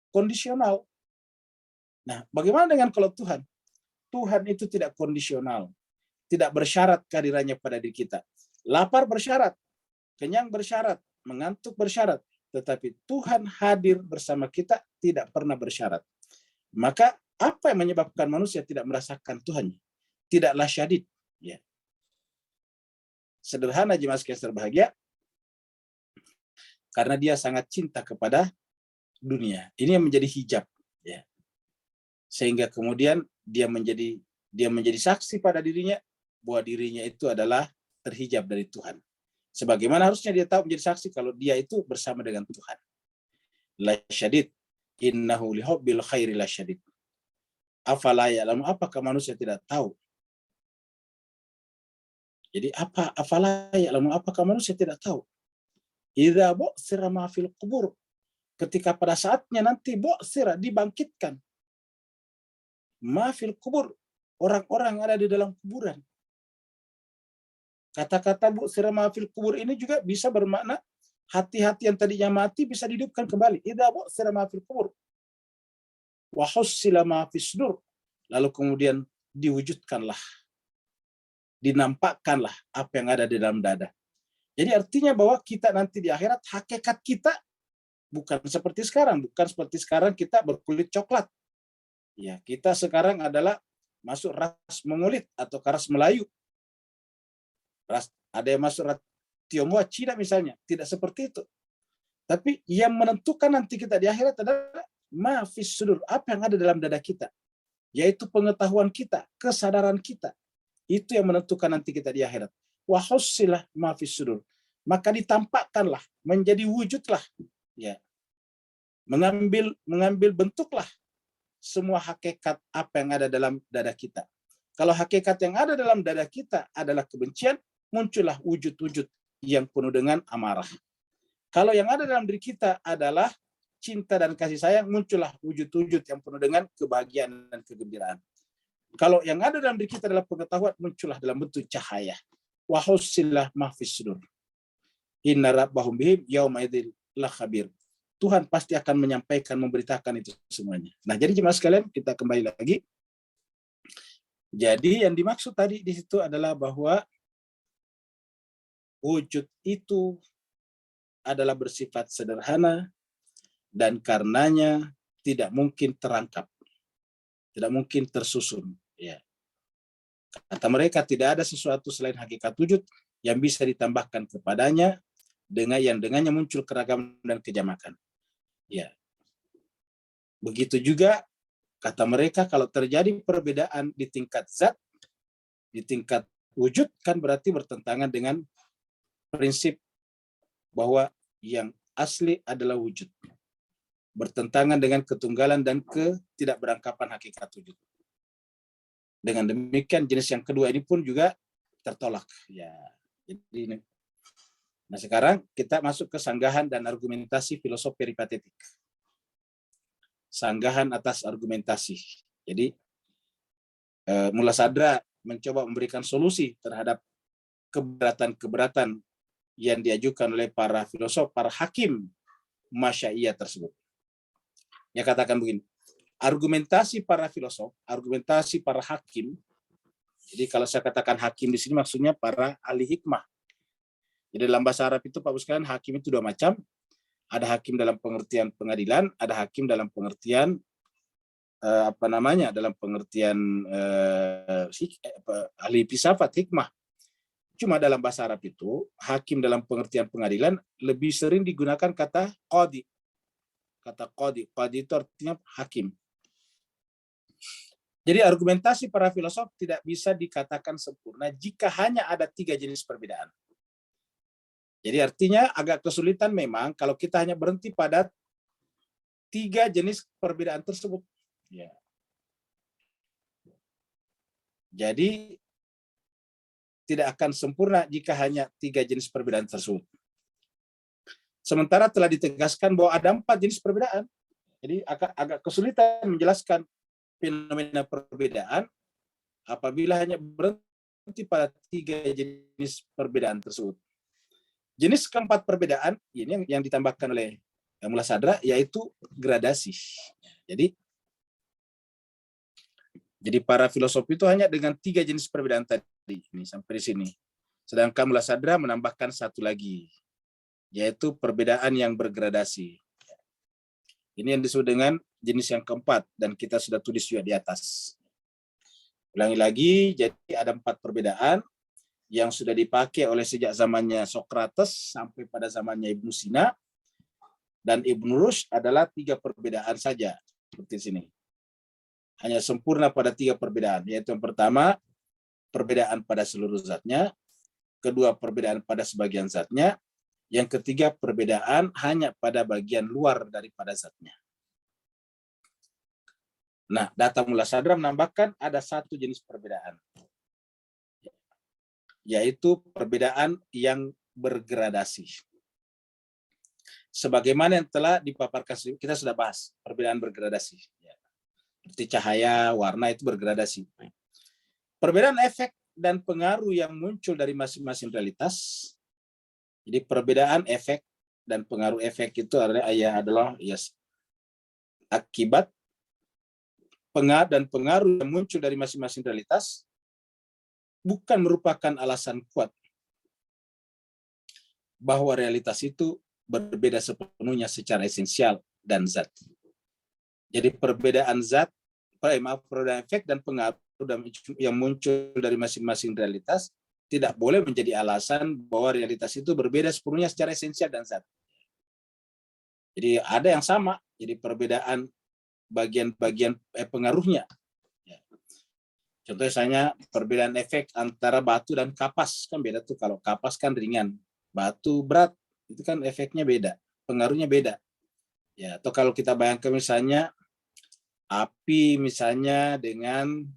kondisional. Nah, bagaimana dengan kalau Tuhan? Tuhan itu tidak kondisional. Tidak bersyarat kehadirannya pada diri kita. Lapar bersyarat, kenyang bersyarat, mengantuk bersyarat. Tetapi Tuhan hadir bersama kita tidak pernah bersyarat. Maka apa yang menyebabkan manusia tidak merasakan Tuhan? Tidaklah syadid. Ya. Sederhana jemaat sekalian berbahagia, karena dia sangat cinta kepada dunia. Ini yang menjadi hijab. Ya. Sehingga kemudian dia menjadi saksi pada dirinya bahwa dirinya itu adalah terhijab dari Tuhan. Sebagaimana harusnya dia tahu menjadi saksi kalau dia itu bersama dengan Tuhan. La syadid, innahu lihubbil khairi la syadid. Afala ya'lamu, apakah manusia tidak tahu? Jadi afala ya'lamu, apakah manusia tidak tahu? Idza bu'sira ma fil qubur, ketika pada saatnya nanti bu'sira dibangkitkan. Ma fil qubur, orang-orang yang ada di dalam kuburan. Kata-kata bu'sira ma fil qubur ini juga bisa bermakna hati-hati yang tadinya mati bisa dihidupkan kembali. Idza bu'sira ma fil qubur wa hussila ma fis sudur, lalu kemudian diwujudkanlah, dinampakkanlah apa yang ada di dalam dada. Jadi artinya bahwa kita nanti di akhirat hakikat kita bukan seperti sekarang kita berkulit coklat. Ya, kita sekarang adalah masuk ras Mongolit atau ras Melayu. Ada yang masuk ras Tionghoa, Cina misalnya, tidak seperti itu. Tapi yang menentukan nanti kita di akhirat adalah ma fis sudur, apa yang ada dalam dada kita, yaitu pengetahuan kita, kesadaran kita. Itu yang menentukan nanti kita di akhirat. Wa hussilah ma fis sudur, maka ditampakkanlah, menjadi wujudlah, ya, mengambil bentuklah semua hakikat apa yang ada dalam dada kita. Kalau hakikat yang ada dalam dada kita adalah kebencian, muncullah wujud-wujud yang penuh dengan amarah. Kalau yang ada dalam diri kita adalah cinta dan kasih sayang, muncullah wujud-wujud yang penuh dengan kebahagiaan dan kegembiraan. Kalau yang ada dalam diri kita adalah pengetahuan, muncullah dalam bentuk cahaya. Wa husillah ma fis sudur. Inna rabbahum bihim yauma idzil lakhabir. Tuhan pasti akan menyampaikan, memberitakan itu semuanya. Nah, jadi jemaah sekalian, kita kembali lagi. Jadi yang dimaksud tadi di situ adalah bahwa wujud itu adalah bersifat sederhana dan karenanya tidak mungkin terangkap, tidak mungkin tersusun. Ya. Kata mereka tidak ada sesuatu selain hakikat wujud yang bisa ditambahkan kepadanya dengannya muncul keragaman dan kejamakan. Ya. Begitu juga kata mereka kalau terjadi perbedaan di tingkat zat, di tingkat wujud kan berarti bertentangan dengan prinsip bahwa yang asli adalah wujud. Bertentangan dengan ketunggalan dan ketidakberangkapan hakikat wujud. Dengan demikian jenis yang kedua ini pun juga tertolak. Ya, jadi ini. Nah sekarang kita masuk ke sanggahan dan argumentasi filosofi peripatetik. Sanggahan atas argumentasi. Jadi Mullah Sadra mencoba memberikan solusi terhadap keberatan-keberatan yang diajukan oleh para filosof, para hakim masyaiyah tersebut. Ya katakan begini, argumentasi para filosof, argumentasi para hakim. Jadi kalau saya katakan hakim di sini maksudnya para ahli hikmah. Jadi dalam bahasa Arab itu Pak sekalian, hakim itu dua macam. Ada hakim dalam pengertian pengadilan, ada hakim dalam pengertian dalam pengertian ahli filsafat hikmah. Cuma dalam bahasa Arab itu hakim dalam pengertian pengadilan lebih sering digunakan kata qadi. Kata qadi, qadi itu artinya hakim. Jadi argumentasi para filosof tidak bisa dikatakan sempurna jika hanya ada 3 jenis perbedaan. Jadi artinya agak kesulitan memang kalau kita hanya berhenti pada 3 jenis perbedaan tersebut. Ya. Jadi tidak akan sempurna jika hanya 3 jenis perbedaan tersebut. Sementara telah ditegaskan bahwa ada 4 jenis perbedaan. Jadi agak kesulitan menjelaskan fenomena perbedaan apabila hanya berhenti pada 3 jenis perbedaan tersebut. Jenis keempat perbedaan ini yang ditambahkan oleh Mullah Sadra yaitu gradasi. Jadi para filosof itu hanya dengan 3 jenis perbedaan tadi ini sampai di sini. Sedangkan Mullah Sadra menambahkan satu lagi yaitu perbedaan yang bergradasi. Ini yang disebut dengan jenis yang keempat dan kita sudah tulis juga di atas. Ulangi lagi, jadi ada 4 perbedaan yang sudah dipakai oleh sejak zamannya Sokrates sampai pada zamannya Ibnu Sina, dan Ibnu Rushd adalah 3 perbedaan saja seperti sini. Hanya sempurna pada 3 perbedaan, yaitu yang pertama perbedaan pada seluruh zatnya, kedua perbedaan pada sebagian zatnya, yang ketiga perbedaan hanya pada bagian luar daripada zatnya. Nah, data Mullah Sadra menambahkan ada 1 jenis perbedaan, yaitu perbedaan yang bergradasi. Sebagaimana yang telah dipaparkan, kita sudah bahas perbedaan bergradasi. Seperti cahaya, warna itu bergradasi. Perbedaan efek dan pengaruh yang muncul dari masing-masing realitas. Jadi perbedaan efek dan pengaruh efek itu adalah akibat pengaruh yang muncul dari masing-masing realitas bukan merupakan alasan kuat bahwa realitas itu berbeda sepenuhnya secara esensial dan zat. Jadi perbedaan efek dan pengaruh yang muncul dari masing-masing realitas tidak boleh menjadi alasan bahwa realitas itu berbeda sepenuhnya secara esensial dan zat. Jadi ada yang sama, jadi perbedaan bagian-bagian pengaruhnya. Contohnya misalnya perbedaan efek antara batu dan kapas, kan beda tuh. Kalau kapas kan ringan, batu berat, itu kan efeknya beda, pengaruhnya beda. Ya, atau kalau kita bayangkan misalnya api misalnya dengan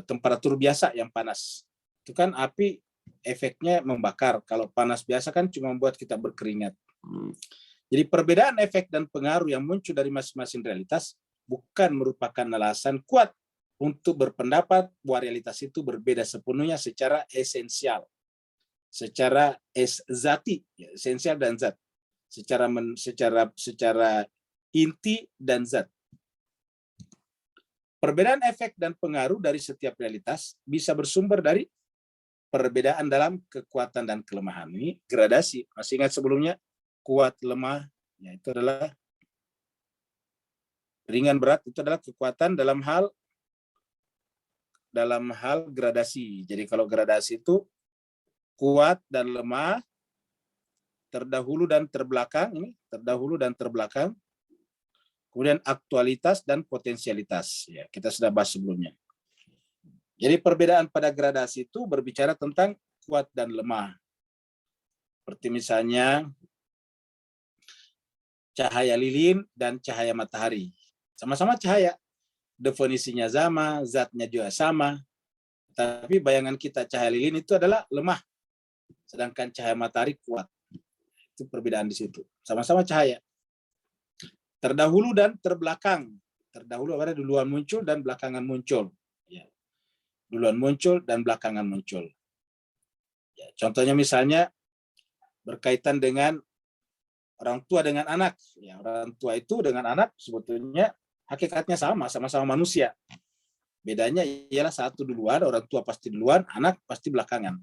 temperatur biasa yang panas. Itu kan api efeknya membakar. Kalau panas biasa kan cuma membuat kita berkeringat. Jadi perbedaan efek dan pengaruh yang muncul dari masing-masing realitas bukan merupakan alasan kuat untuk berpendapat bahwa realitas itu berbeda sepenuhnya secara esensial, secara zati, esensial dan zat, secara inti dan zat. Perbedaan efek dan pengaruh dari setiap realitas bisa bersumber dari perbedaan dalam kekuatan dan kelemahan. Ini gradasi. Masih ingat sebelumnya? Kuat, lemah, ya itu adalah ringan, berat, itu adalah kekuatan dalam hal gradasi. Jadi kalau gradasi itu kuat dan lemah, terdahulu dan terbelakang, kemudian aktualitas dan potensialitas. Ya, kita sudah bahas sebelumnya. Jadi perbedaan pada gradasi itu berbicara tentang kuat dan lemah. Seperti misalnya cahaya lilin dan cahaya matahari. Sama-sama cahaya. Definisinya sama, zatnya juga sama. Tapi bayangan kita cahaya lilin itu adalah lemah. Sedangkan cahaya matahari kuat. Itu perbedaan di situ. Sama-sama cahaya. Terdahulu dan terbelakang. Terdahulu ada duluan muncul dan belakangan muncul. Ya. Duluan muncul dan belakangan muncul. Ya. Contohnya misalnya berkaitan dengan orang tua dengan anak. Ya, orang tua itu dengan anak sebetulnya hakikatnya sama-sama manusia. Bedanya ialah satu duluan, orang tua pasti duluan, anak pasti belakangan.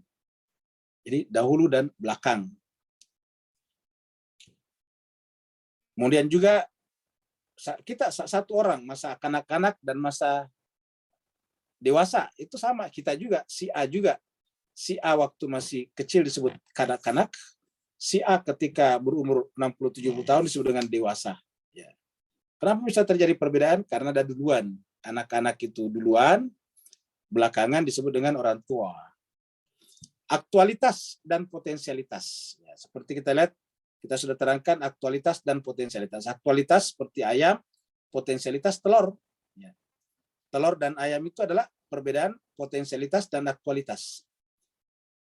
Jadi dahulu dan belakang. Kemudian juga kita satu orang, masa kanak-kanak dan masa dewasa itu sama, kita juga, si A juga. Si A waktu masih kecil disebut kanak-kanak, si A ketika berumur 60-70 tahun disebut dengan dewasa. Kenapa bisa terjadi perbedaan? Karena ada duluan. Anak-anak itu duluan, belakangan disebut dengan orang tua. Aktualitas dan potensialitas. Ya, seperti kita lihat, kita sudah terangkan aktualitas dan potensialitas. Aktualitas seperti ayam, potensialitas telur. Ya. Telur dan ayam itu adalah perbedaan potensialitas dan aktualitas.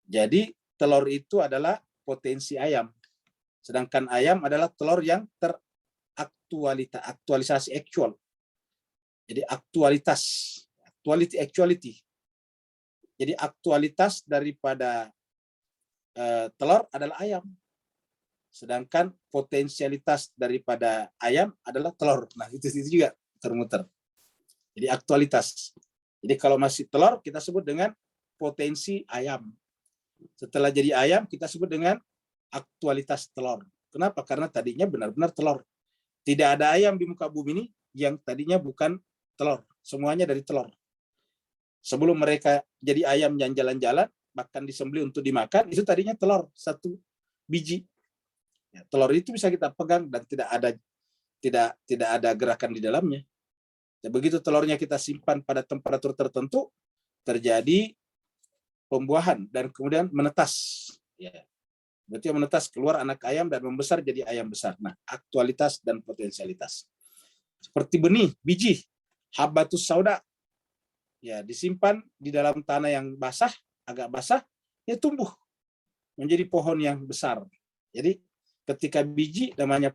Jadi telur itu adalah potensi ayam. Sedangkan ayam adalah telur yang aktualisasi actual. Jadi aktualitas, actuality. Jadi aktualitas daripada telur adalah ayam. Sedangkan potensialitas daripada ayam adalah telur. Nah, itu juga termuter. Jadi aktualitas. Jadi kalau masih telur kita sebut dengan potensi ayam. Setelah jadi ayam kita sebut dengan aktualitas telur. Kenapa? Karena tadinya benar-benar telur. Tidak ada ayam di muka bumi ini yang tadinya bukan telur. Semuanya dari telur. Sebelum mereka jadi ayam yang jalan-jalan, bahkan disembelih untuk dimakan, itu tadinya telur, satu biji. Ya, telur itu bisa kita pegang dan tidak ada gerakan di dalamnya. Ya, begitu telurnya kita simpan pada temperatur tertentu, terjadi pembuahan dan kemudian menetas. Ya. Berarti menetas keluar anak ayam dan membesar jadi ayam besar. Nah, aktualitas dan potensialitas. Seperti benih, biji, habatus sauda. Ya, disimpan di dalam tanah yang basah, agak basah, ya tumbuh menjadi pohon yang besar. Jadi ketika biji namanya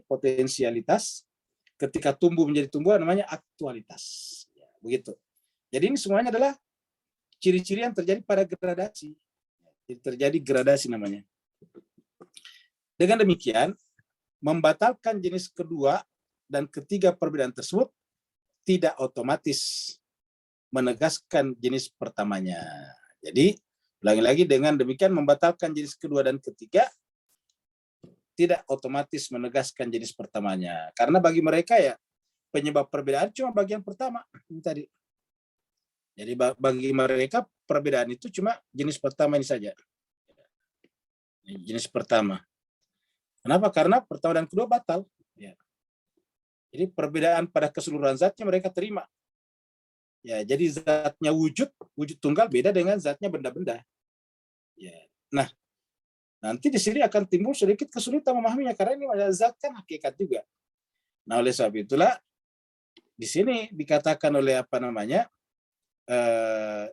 potensialitas, ketika tumbuh menjadi tumbuhan namanya aktualitas. Ya, begitu. Jadi ini semuanya adalah ciri-ciri yang terjadi pada gradasi. Jadi terjadi gradasi namanya. Dengan demikian, membatalkan jenis kedua dan ketiga perbedaan tersebut tidak otomatis menegaskan jenis pertamanya. Jadi, ulangi lagi, dengan demikian membatalkan jenis kedua dan ketiga tidak otomatis menegaskan jenis pertamanya. Karena bagi mereka ya penyebab perbedaan cuma bagian pertama ini tadi. Jadi bagi mereka perbedaan itu cuma jenis pertama ini saja. Jenis pertama. Kenapa? Karena pertama dan kedua batal. Ya. Jadi perbedaan pada keseluruhan zatnya mereka terima. Ya, jadi zatnya wujud tunggal beda dengan zatnya benda-benda. Ya. Nah, nanti di sini akan timbul sedikit kesulitan memahaminya karena ini zat kan hakikat juga. Nah, oleh sebab itulah di sini dikatakan oleh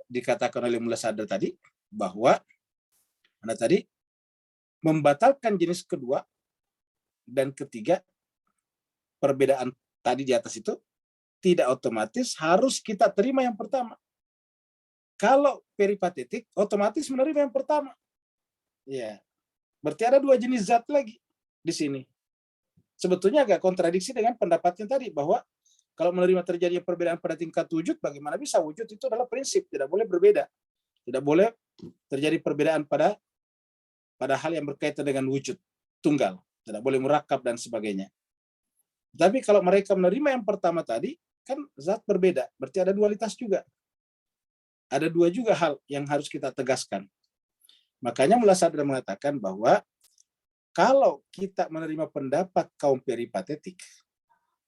dikatakan oleh Mullah Sadr tadi bahwa membatalkan jenis kedua dan ketiga perbedaan tadi di atas itu tidak otomatis harus kita terima yang pertama. Kalau peripatetik, otomatis menerima yang pertama. Ya, berarti ada dua jenis zat lagi di sini. Sebetulnya agak kontradiksi dengan pendapatnya tadi, bahwa kalau menerima terjadi perbedaan pada tingkat wujud, bagaimana bisa wujud itu adalah prinsip, tidak boleh berbeda. Tidak boleh terjadi perbedaan pada hal yang berkaitan dengan wujud tunggal. Tidak boleh murakab dan sebagainya. Tapi kalau mereka menerima yang pertama tadi, kan zat berbeda, berarti ada dualitas juga. Ada dua juga hal yang harus kita tegaskan. Makanya Mullah Sadr mengatakan bahwa kalau kita menerima pendapat kaum peripatetik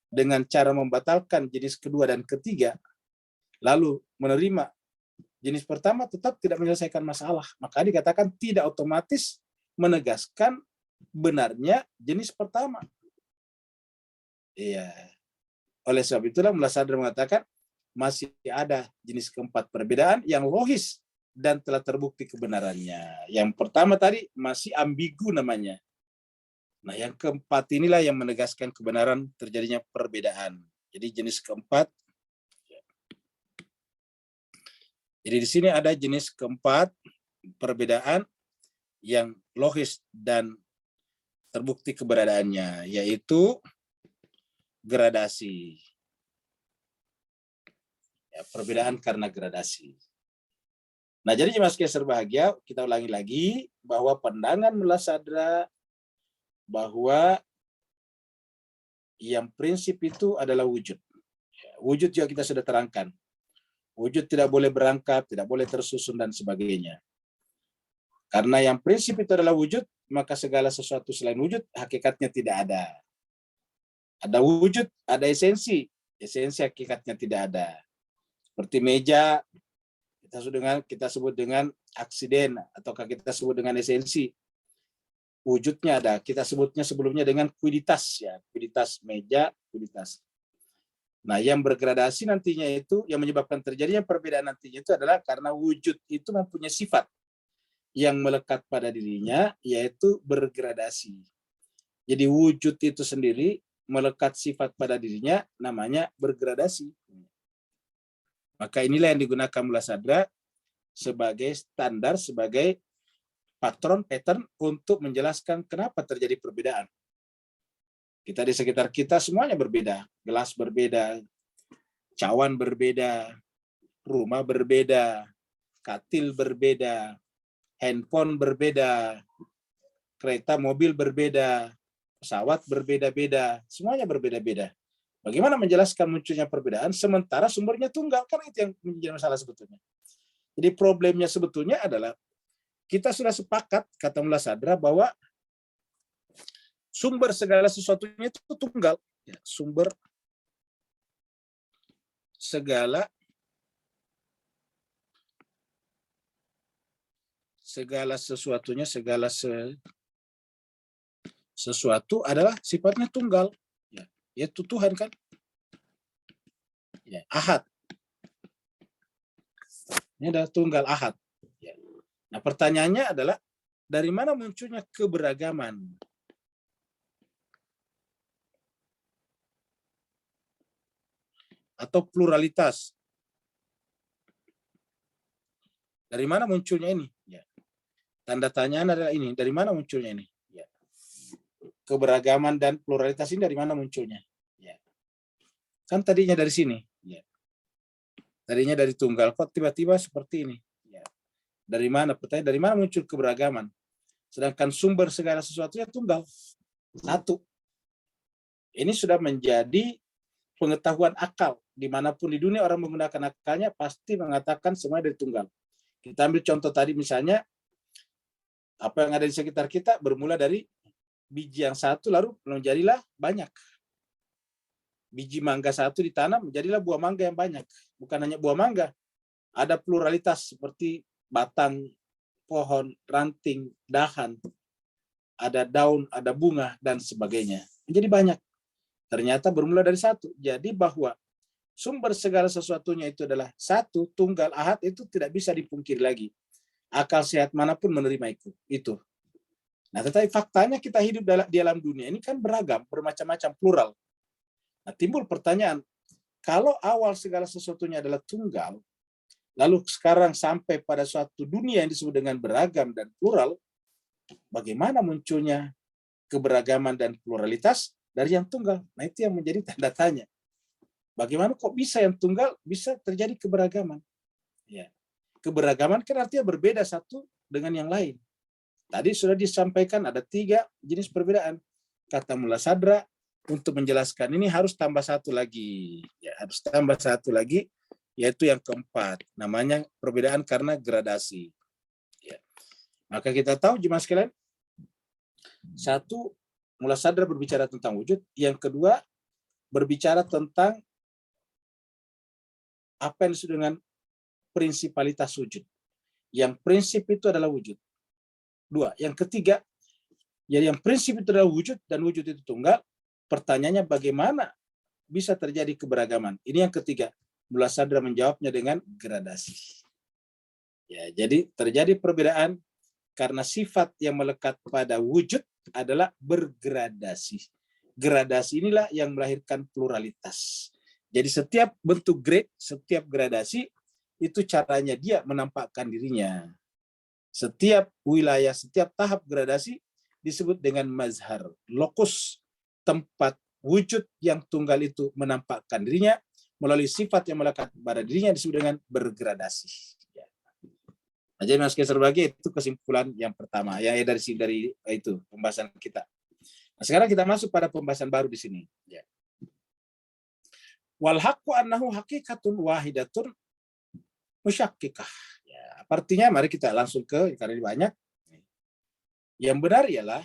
dengan cara membatalkan jenis kedua dan ketiga, lalu menerima jenis pertama, tetap tidak menyelesaikan masalah. Maka dikatakan tidak otomatis menegaskan benarnya jenis pertama. Iya. Oleh sebab itulah Mullah Sadr mengatakan masih ada jenis keempat perbedaan yang logis dan telah terbukti kebenarannya. Yang pertama tadi masih ambigu namanya. Nah, yang keempat inilah yang menegaskan kebenaran terjadinya perbedaan. Jadi jenis keempat. Jadi di sini ada jenis keempat perbedaan yang logis dan terbukti keberadaannya, yaitu gradasi. Ya, perbedaan karena gradasi. Nah, jadi jemaah sekalian berbahagia, kita ulangi lagi bahwa pandangan Mullah Sadr bahwa yang prinsip itu adalah wujud. Wujud juga kita sudah terangkan. Wujud tidak boleh berangkat, tidak boleh tersusun dan sebagainya. Karena yang prinsip itu adalah wujud, maka segala sesuatu selain wujud hakikatnya tidak ada. Ada wujud, ada esensi. Esensi hakikatnya tidak ada. Seperti meja, kita sebut dengan aksiden, ataukah kita sebut dengan esensi. Wujudnya ada. Kita sebutnya sebelumnya dengan kuiditas, ya, kuiditas meja, kuiditas. Nah, yang bergradasi nantinya itu, yang menyebabkan terjadinya perbedaan nantinya itu adalah karena wujud itu mempunyai sifat yang melekat pada dirinya, yaitu bergradasi. Jadi wujud itu sendiri melekat sifat pada dirinya, namanya bergradasi. Maka inilah yang digunakan Mula Sadra sebagai standar, sebagai pattern untuk menjelaskan kenapa terjadi perbedaan. Kita di sekitar kita semuanya berbeda. Gelas berbeda, cawan berbeda, rumah berbeda, katil berbeda, handphone berbeda, kereta mobil berbeda, pesawat berbeda-beda, semuanya berbeda-beda. Bagaimana menjelaskan munculnya perbedaan sementara sumbernya tunggal? Kan itu yang menjadi masalah sebetulnya. Jadi problemnya sebetulnya adalah kita sudah sepakat, kata Mula Sadra, bahwa sumber segala sesuatunya itu tunggal. Ya, sumber segala sesuatunya, sesuatu adalah sifatnya tunggal, ya, yaitu Tuhan kan, ya, ahad. Ini adalah tunggal ahad. Ya. Nah, pertanyaannya adalah dari mana munculnya keberagaman? Atau pluralitas? Dari mana munculnya ini? Ya. Tanda tanyaan adalah ini, dari mana munculnya ini? Ya. Keberagaman dan pluralitas ini dari mana munculnya? Ya. Kan tadinya dari sini. Ya. Tadinya dari tunggal, kok tiba-tiba seperti ini? Ya. Dari mana? Pertanyaan, dari mana muncul keberagaman? Sedangkan sumber segala sesuatunya tunggal. Satu. Ini sudah menjadi pengetahuan akal. Dimanapun di dunia orang menggunakan akalnya pasti mengatakan semua dari tunggal. Kita ambil contoh tadi misalnya, apa yang ada di sekitar kita bermula dari biji yang satu lalu menjadilah banyak. Biji mangga satu ditanam menjadilah buah mangga yang banyak. Bukan hanya buah mangga, ada pluralitas seperti batang pohon, ranting, dahan, ada daun, ada bunga, dan sebagainya. Jadi banyak. Ternyata bermula dari satu. Jadi bahwa sumber segala sesuatunya itu adalah satu, tunggal, ahad, itu tidak bisa dipungkiri lagi. Akal sehat manapun menerima itu. Nah, tetapi faktanya kita hidup di alam dunia ini kan beragam, bermacam-macam, plural. Nah, timbul pertanyaan, kalau awal segala sesuatunya adalah tunggal, lalu sekarang sampai pada suatu dunia yang disebut dengan beragam dan plural, bagaimana munculnya keberagaman dan pluralitas dari yang tunggal? Nah, itu yang menjadi tanda tanya. Bagaimana kok bisa yang tunggal bisa terjadi keberagaman? Ya. Keberagaman kan artinya berbeda satu dengan yang lain. Tadi sudah disampaikan ada 3 jenis perbedaan. Kata Mula Sadra, untuk menjelaskan ini harus tambah satu lagi. Ya, harus tambah satu lagi, yaitu yang keempat. Namanya perbedaan karena gradasi. Ya. Maka kita tahu jemaah sekalian, satu, Mula Sadra berbicara tentang wujud. Yang kedua, berbicara tentang apa yang disebut dengan prinsipalitas wujud. Yang prinsip itu adalah wujud. 2. Yang ketiga, jadi yang prinsip itu adalah wujud dan wujud itu tunggal. Pertanyaannya bagaimana bisa terjadi keberagaman? Ini yang ketiga. Mula Sadra menjawabnya dengan gradasi. Ya, jadi terjadi perbedaan karena sifat yang melekat pada wujud adalah bergradasi. Gradasi inilah yang melahirkan pluralitas. Jadi setiap bentuk grade, setiap gradasi, itu caranya dia menampakkan dirinya. Setiap wilayah, setiap tahap gradasi disebut dengan mazhar, lokus, tempat wujud yang tunggal itu menampakkan dirinya melalui sifat yang melekat pada dirinya disebut dengan bergradasi. Nah, jadi Mas Keser bagi itu kesimpulan yang pertama, yang dari itu pembahasan kita. Nah, sekarang kita masuk pada pembahasan baru di sini. Ya. Wal haqqu annahu haqiqatun wahidatun musyakkikah. Ya, artinya mari kita langsung ke, karena ini banyak. Yang benar ialah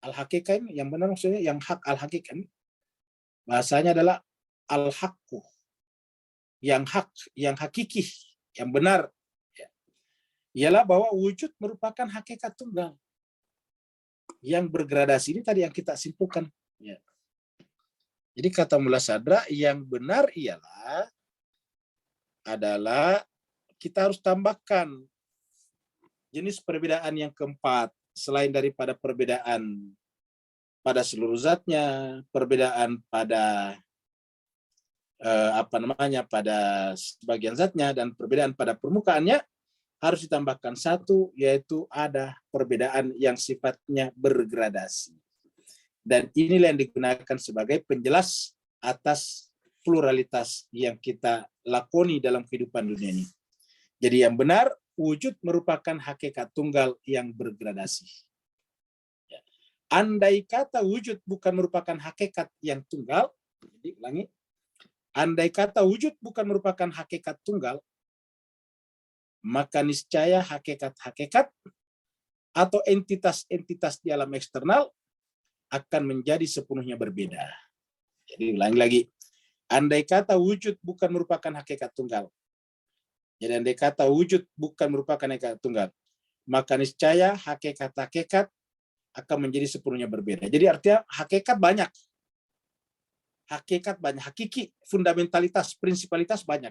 al-haqiqah, yang benar maksudnya yang hak al-haqiqah, Bahasanya adalah al-haqqu, yang hak, yang hakiki, yang benar. Ialah bahwa wujud merupakan hakikat tunggal. Yang bergradasi ini tadi yang kita simpulkan. Ya. Jadi kata Mullah Sadra, yang benar adalah kita harus tambahkan jenis perbedaan yang keempat, selain daripada perbedaan pada seluruh zatnya, perbedaan pada pada sebagian zatnya, dan perbedaan pada permukaannya, harus ditambahkan satu, yaitu ada perbedaan yang sifatnya bergradasi. Dan inilah yang digunakan sebagai penjelas atas pluralitas yang kita lakoni dalam kehidupan dunia ini. Jadi yang benar, wujud merupakan hakikat tunggal yang bergradasi. Andai kata wujud bukan merupakan hakikat yang tunggal, jadi ulangi, andai kata wujud bukan merupakan hakikat tunggal, maka niscaya hakikat-hakikat atau entitas-entitas di alam eksternal akan menjadi sepenuhnya berbeda. Jadi ulangi lagi, andai kata wujud bukan merupakan hakikat tunggal, jadi andai kata wujud bukan merupakan hakikat tunggal, maka niscaya hakikat-hakikat akan menjadi sepenuhnya berbeda. Jadi artinya hakikat banyak, hakiki, fundamentalitas, prinsipalitas banyak.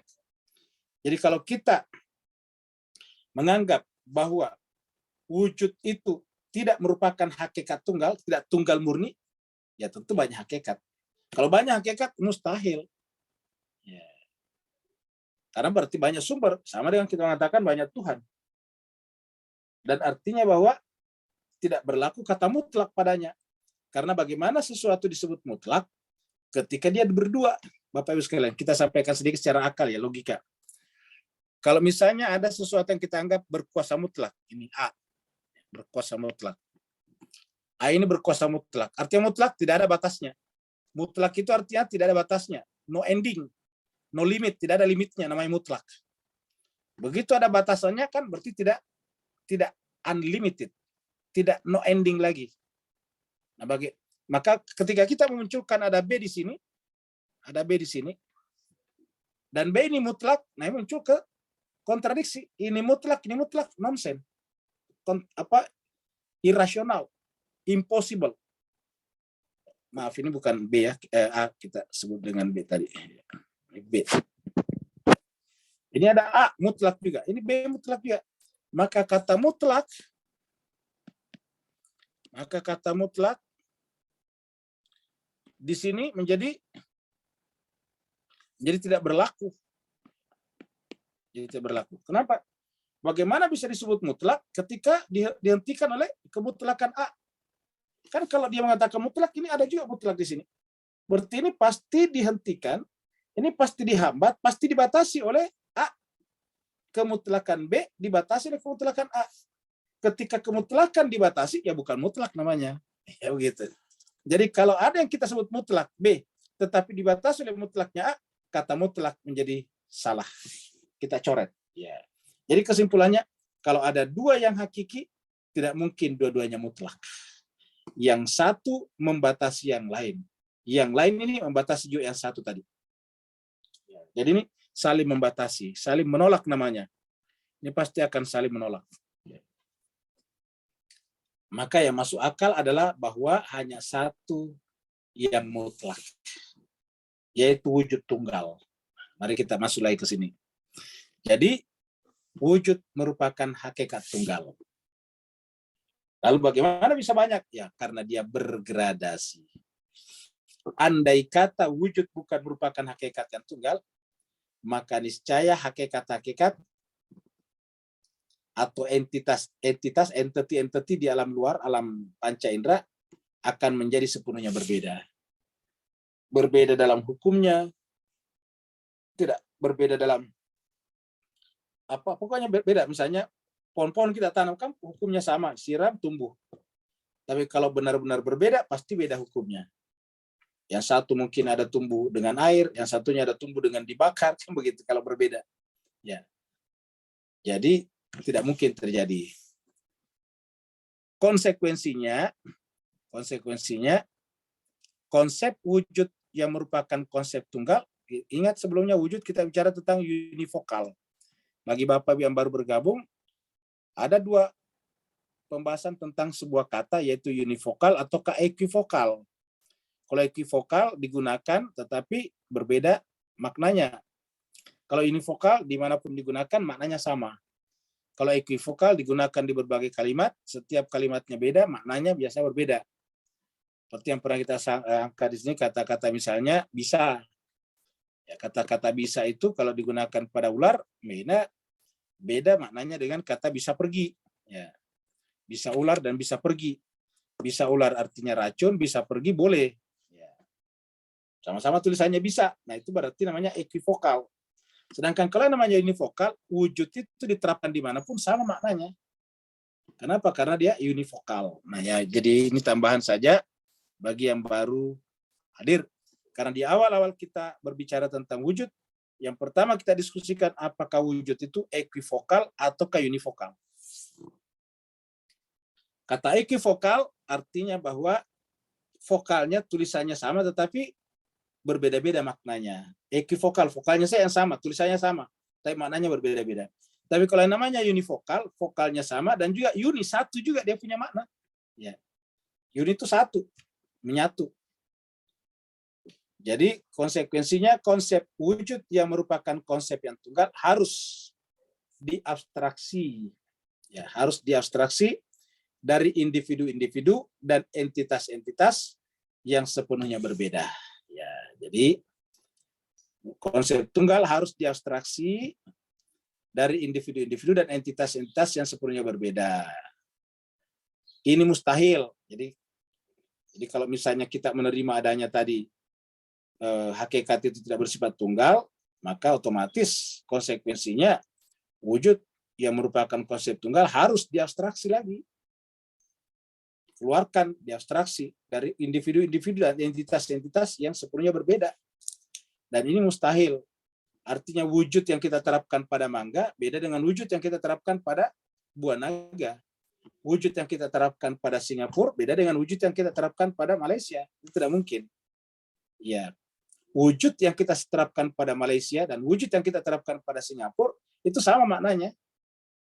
Jadi kalau kita menganggap bahwa wujud itu tidak merupakan hakikat tunggal, tidak tunggal murni, ya tentu banyak hakikat. Kalau banyak hakikat, mustahil. Ya. Karena berarti banyak sumber, sama dengan kita mengatakan banyak Tuhan. Dan artinya bahwa tidak berlaku kata mutlak padanya. Karena bagaimana sesuatu disebut mutlak ketika dia berdua. Bapak Ibu sekalian, kita sampaikan sedikit secara akal ya, logika. Kalau misalnya ada sesuatu yang kita anggap berkuasa mutlak, ini A, berkuasa mutlak. A ini berkuasa mutlak. Artinya mutlak tidak ada batasnya. Mutlak itu artinya tidak ada batasnya. No ending, no limit, tidak ada limitnya, namanya mutlak. Begitu ada batasannya kan berarti tidak unlimited, tidak no ending lagi. Nah, maka ketika kita memunculkan ada B di sini, dan B ini mutlak, nah muncul ke kontradiksi. Ini mutlak, nonsen. Irasional, impossible. Maaf, ini bukan B ya, A kita sebut dengan B tadi. B. Ini ada A mutlak juga, ini B mutlak juga. Maka kata mutlak di sini menjadi tidak berlaku. Jadi tidak berlaku. Kenapa? Bagaimana bisa disebut mutlak ketika dihentikan oleh kemutlakan A? Kan kalau dia mengatakan mutlak, ini ada juga mutlak di sini. Berarti ini pasti dihentikan, ini pasti dihambat, pasti dibatasi oleh A. Kemutlakan B dibatasi oleh kemutlakan A. Ketika kemutlakan dibatasi, ya bukan mutlak namanya. Ya begitu. Jadi kalau ada yang kita sebut mutlak B, tetapi dibatasi oleh mutlaknya A, kata mutlak menjadi salah. Kita coret. Ya. Jadi kesimpulannya, kalau ada dua yang hakiki, tidak mungkin dua-duanya mutlak. Yang satu membatasi yang lain. Yang lain ini membatasi juga yang satu tadi. Jadi ini saling membatasi, saling menolak namanya. Ini pasti akan saling menolak. Maka yang masuk akal adalah bahwa hanya satu yang mutlak, yaitu wujud tunggal. Mari kita masuk lagi ke sini. Jadi wujud merupakan hakikat tunggal. Lalu bagaimana bisa banyak? Ya karena dia bergradasi. Andai kata wujud bukan merupakan hakikat yang tunggal, maka niscaya hakikat-hakikat atau entity di alam luar, alam panca indera akan menjadi sepenuhnya berbeda. Berbeda dalam hukumnya, tidak berbeda dalam pokoknya berbeda. Misalnya pohon-pohon kita tanamkan hukumnya sama, siram tumbuh. Tapi kalau benar-benar berbeda pasti beda hukumnya. Yang satu mungkin ada tumbuh dengan air, yang satunya ada tumbuh dengan dibakar, kan begitu kalau berbeda. Ya. Jadi tidak mungkin terjadi. Konsekuensinya konsep wujud yang merupakan konsep tunggal, ingat sebelumnya wujud kita bicara tentang univokal. Bagi Bapak yang baru bergabung, ada dua pembahasan tentang sebuah kata, yaitu univokal atau ekivokal. Kalau ekivokal digunakan tetapi berbeda maknanya. Kalau univokal dimanapun digunakan maknanya sama. Kalau ekivokal digunakan di berbagai kalimat, setiap kalimatnya beda, maknanya biasa berbeda. Seperti yang pernah kita angkat di sini, kata-kata misalnya bisa. Ya, kata-kata bisa itu kalau digunakan pada ular, beda maknanya dengan kata bisa pergi. Ya. Bisa ular dan bisa pergi. Bisa ular artinya racun, bisa pergi boleh. Ya. Sama-sama tulisannya bisa. Nah itu berarti namanya ekivokal. Sedangkan kalau namanya univokal, wujud itu diterapkan dimanapun sama maknanya. Kenapa? Karena dia univokal. Nah ya, jadi ini tambahan saja bagi yang baru hadir. Karena di awal-awal kita berbicara tentang wujud, yang pertama kita diskusikan apakah wujud itu ekivokal atau univokal. Kata ekivokal artinya bahwa vokalnya tulisannya sama tetapi berbeda-beda maknanya. Ekivokal, vokalnya saya yang sama, tulisannya sama, tapi maknanya berbeda-beda. Tapi kalau yang namanya univokal, vokalnya sama dan juga uni, satu juga dia punya makna. Ya. Uni itu satu, menyatu. Jadi konsekuensinya konsep wujud yang merupakan konsep yang tunggal harus diabstraksi. Ya, harus diabstraksi dari individu-individu dan entitas-entitas yang sepenuhnya berbeda. Ya, jadi konsep tunggal harus diabstraksi dari individu-individu dan entitas-entitas yang sepenuhnya berbeda. Ini mustahil. Jadi kalau misalnya kita menerima adanya tadi hakikat itu tidak bersifat tunggal, maka otomatis konsekuensinya wujud yang merupakan konsep tunggal harus diabstraksi lagi. Keluarkan diabstraksi dari individu-individu dan entitas-entitas yang sepenuhnya berbeda. Dan ini mustahil. Artinya wujud yang kita terapkan pada mangga beda dengan wujud yang kita terapkan pada buah naga. Wujud yang kita terapkan pada Singapura beda dengan wujud yang kita terapkan pada Malaysia. Itu tidak mungkin. Ya, wujud yang kita terapkan pada Malaysia dan wujud yang kita terapkan pada Singapura itu sama maknanya.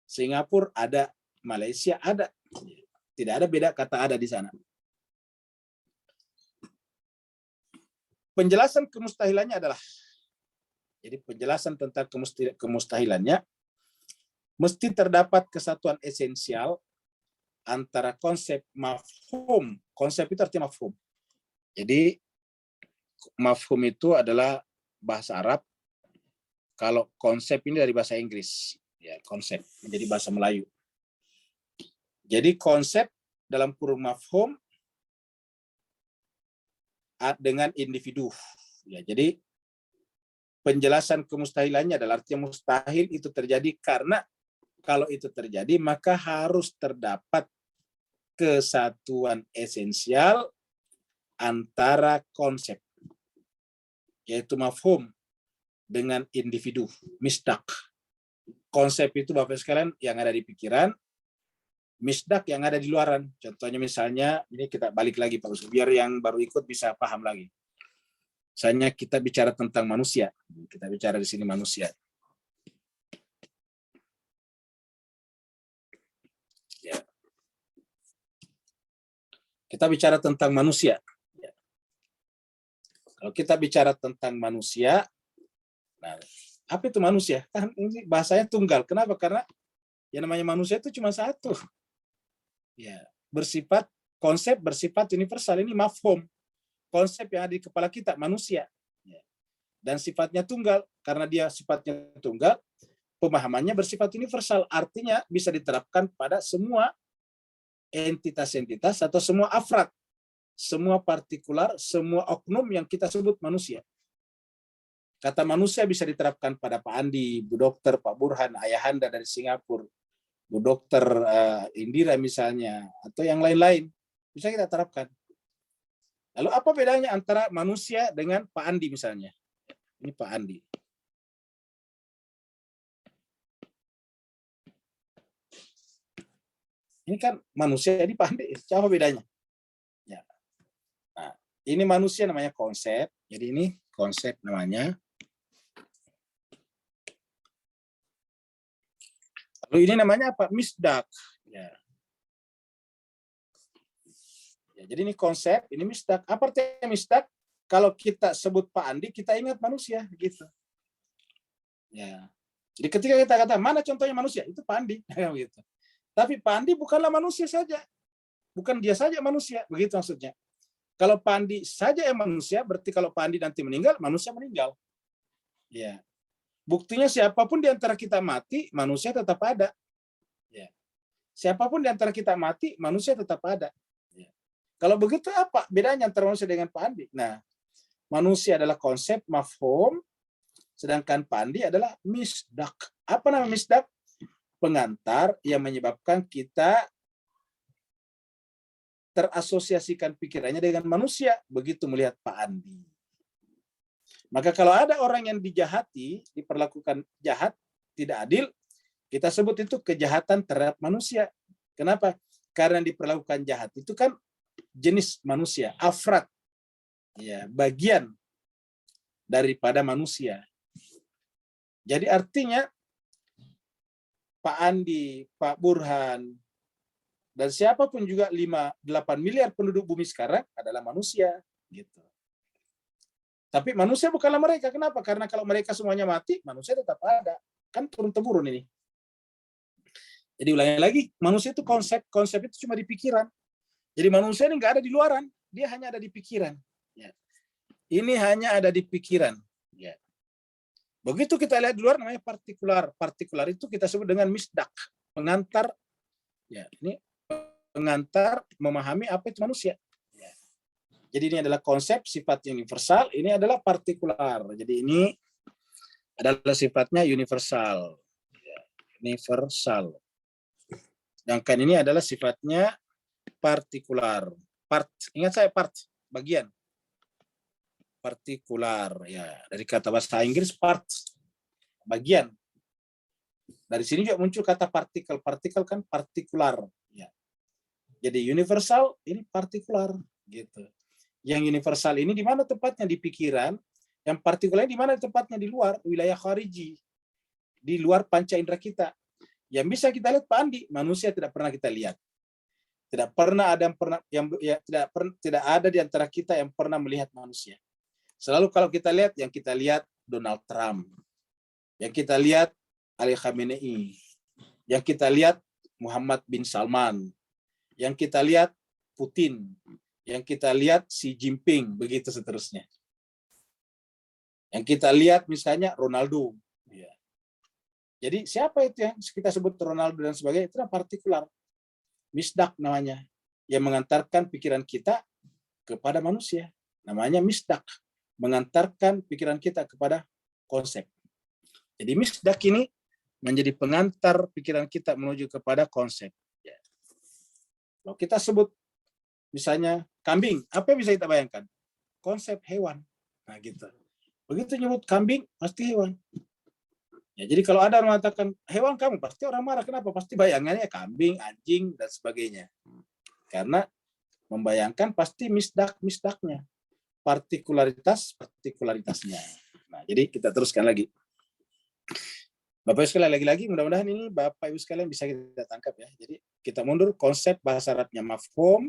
Singapura ada, Malaysia ada. Tidak ada beda kata ada di sana. Penjelasan kemustahilannya adalah, jadi penjelasan tentang kemustahilannya, mesti terdapat kesatuan esensial antara konsep mafhum. Konsep itu artinya mafhum. Jadi mafhum itu adalah bahasa Arab. Kalau konsep ini dari bahasa Inggris. Ya, konsep menjadi bahasa Melayu. Jadi konsep dalam kurung mafhum dengan individu. Ya, jadi penjelasan kemustahilannya adalah artinya mustahil itu terjadi karena kalau itu terjadi maka harus terdapat kesatuan esensial antara konsep yaitu mafhum dengan individu, misdak. Konsep itu Bapak sekalian yang ada di pikiran, misdak yang ada di luaran. Contohnya misalnya, ini kita balik lagi Pak Usul, biar yang baru ikut bisa paham lagi. Misalnya kita bicara tentang manusia. Kita bicara di sini manusia. Ya. Kita bicara tentang manusia. Ya. Kalau kita bicara tentang manusia, nah, apa itu manusia? Kan ini bahasanya tunggal. Kenapa? Karena yang namanya manusia itu cuma satu. Ya, konsep bersifat universal, ini mafhum. Konsep yang ada di kepala kita manusia. Ya. Dan sifatnya tunggal, karena dia sifatnya tunggal, pemahamannya bersifat universal, artinya bisa diterapkan pada semua entitas-entitas atau semua afrad, semua partikular, semua oknum yang kita sebut manusia. Kata manusia bisa diterapkan pada Pak Andi, Bu Dokter, Pak Burhan, Ayahanda dari Singapura, Bu Dokter Indira misalnya, atau yang lain-lain, bisa kita terapkan. Lalu apa bedanya antara manusia dengan Pak Andi misalnya? Ini Pak Andi. Ini kan manusia, ini Pak Andi. Apa bedanya? Ya. Nah, ini manusia namanya konsep, Jadi ini konsep namanya. Lalu ini namanya apa? Misdak. Ya. Ya, jadi ini konsep, ini misdak. Apa artinya misdak? Kalau kita sebut Pak Andi, kita ingat manusia, gitu. Ya. Jadi ketika kita kata mana contohnya manusia, itu Pak Andi, gitu. Tapi Pak Andi bukanlah manusia saja, bukan dia saja manusia, begitu maksudnya. Kalau Pak Andi saja yang manusia, berarti kalau Pak Andi nanti meninggal, manusia meninggal. Ya. Buktinya siapapun di antara kita mati, manusia tetap ada. Ya. Siapapun di antara kita mati, manusia tetap ada. Ya. Kalau begitu apa bedanya antara manusia dengan Pak Andi? Nah, manusia adalah konsep mafhum, sedangkan Pak Andi adalah misdak. Apa nama misdak? Pengantar yang menyebabkan kita terasosiasikan pikirannya dengan manusia begitu melihat Pak Andi. Maka kalau ada orang yang dijahati, diperlakukan jahat, tidak adil, kita sebut itu kejahatan terhadap manusia. Kenapa? Karena diperlakukan jahat itu kan jenis manusia, afrad, ya, bagian daripada manusia. Jadi artinya Pak Andi, Pak Burhan, dan siapapun juga 5-8 miliar penduduk bumi sekarang adalah manusia. Gitu. Tapi manusia bukanlah mereka. Kenapa? Karena kalau mereka semuanya mati, manusia tetap ada. Kan turun-temurun ini. Jadi ulangi lagi, manusia itu konsep itu cuma di pikiran. Jadi manusia ini nggak ada di luaran, dia hanya ada di pikiran. Ya. Ini hanya ada di pikiran. Ya. Begitu kita lihat di luar namanya partikular. Partikular itu kita sebut dengan misdak, pengantar. Ya, ini pengantar memahami apa itu manusia. Ya. Jadi ini adalah konsep sifat universal, ini adalah partikular. Jadi ini adalah sifatnya universal. Ya. Universal. Sedangkan ini adalah sifatnya partikular. Part, ingat saya part, bagian. Partikular, ya dari kata bahasa Inggris part, bagian. Dari sini juga muncul kata partikel. Partikel kan partikular. Ya. Jadi universal, ini partikular. Gitu. Yang universal ini di mana tempatnya? Di pikiran. Yang partikular di mana tempatnya? Di luar, wilayah khariji. Di luar panca indera kita. Yang bisa kita lihat Pak Andi, manusia tidak pernah kita lihat. Tidak pernah ada tidak ada di antara kita yang pernah melihat manusia. Selalu kalau kita lihat, yang kita lihat Donald Trump, yang kita lihat Ali Khamenei, yang kita lihat Muhammad bin Salman, yang kita lihat Putin, yang kita lihat Xi Jinping, begitu seterusnya. Yang kita lihat misalnya Ronaldo. Ya. Jadi siapa itu yang kita sebut Ronaldo dan sebagainya, itu partikular. Misdak namanya, yang mengantarkan pikiran kita kepada manusia. Namanya misdak, mengantarkan pikiran kita kepada konsep. Jadi misdak ini menjadi pengantar pikiran kita menuju kepada konsep. Ya. Kalau kita sebut misalnya kambing, apa yang bisa kita bayangkan? Konsep hewan. Nah gitu. Begitu nyebut kambing, pasti hewan. Ya, jadi kalau ada orang mengatakan hewan kamu, pasti orang marah. Kenapa? Pasti bayangannya kambing, anjing, dan sebagainya. Karena membayangkan pasti misdaknya. Partikularitasnya. Nah, jadi kita teruskan lagi. Bapak Ibu sekalian, lagi-lagi mudah-mudahan ini Bapak Ibu sekalian bisa kita tangkap ya. Jadi kita mundur konsep bahasa Arabnya mafhum,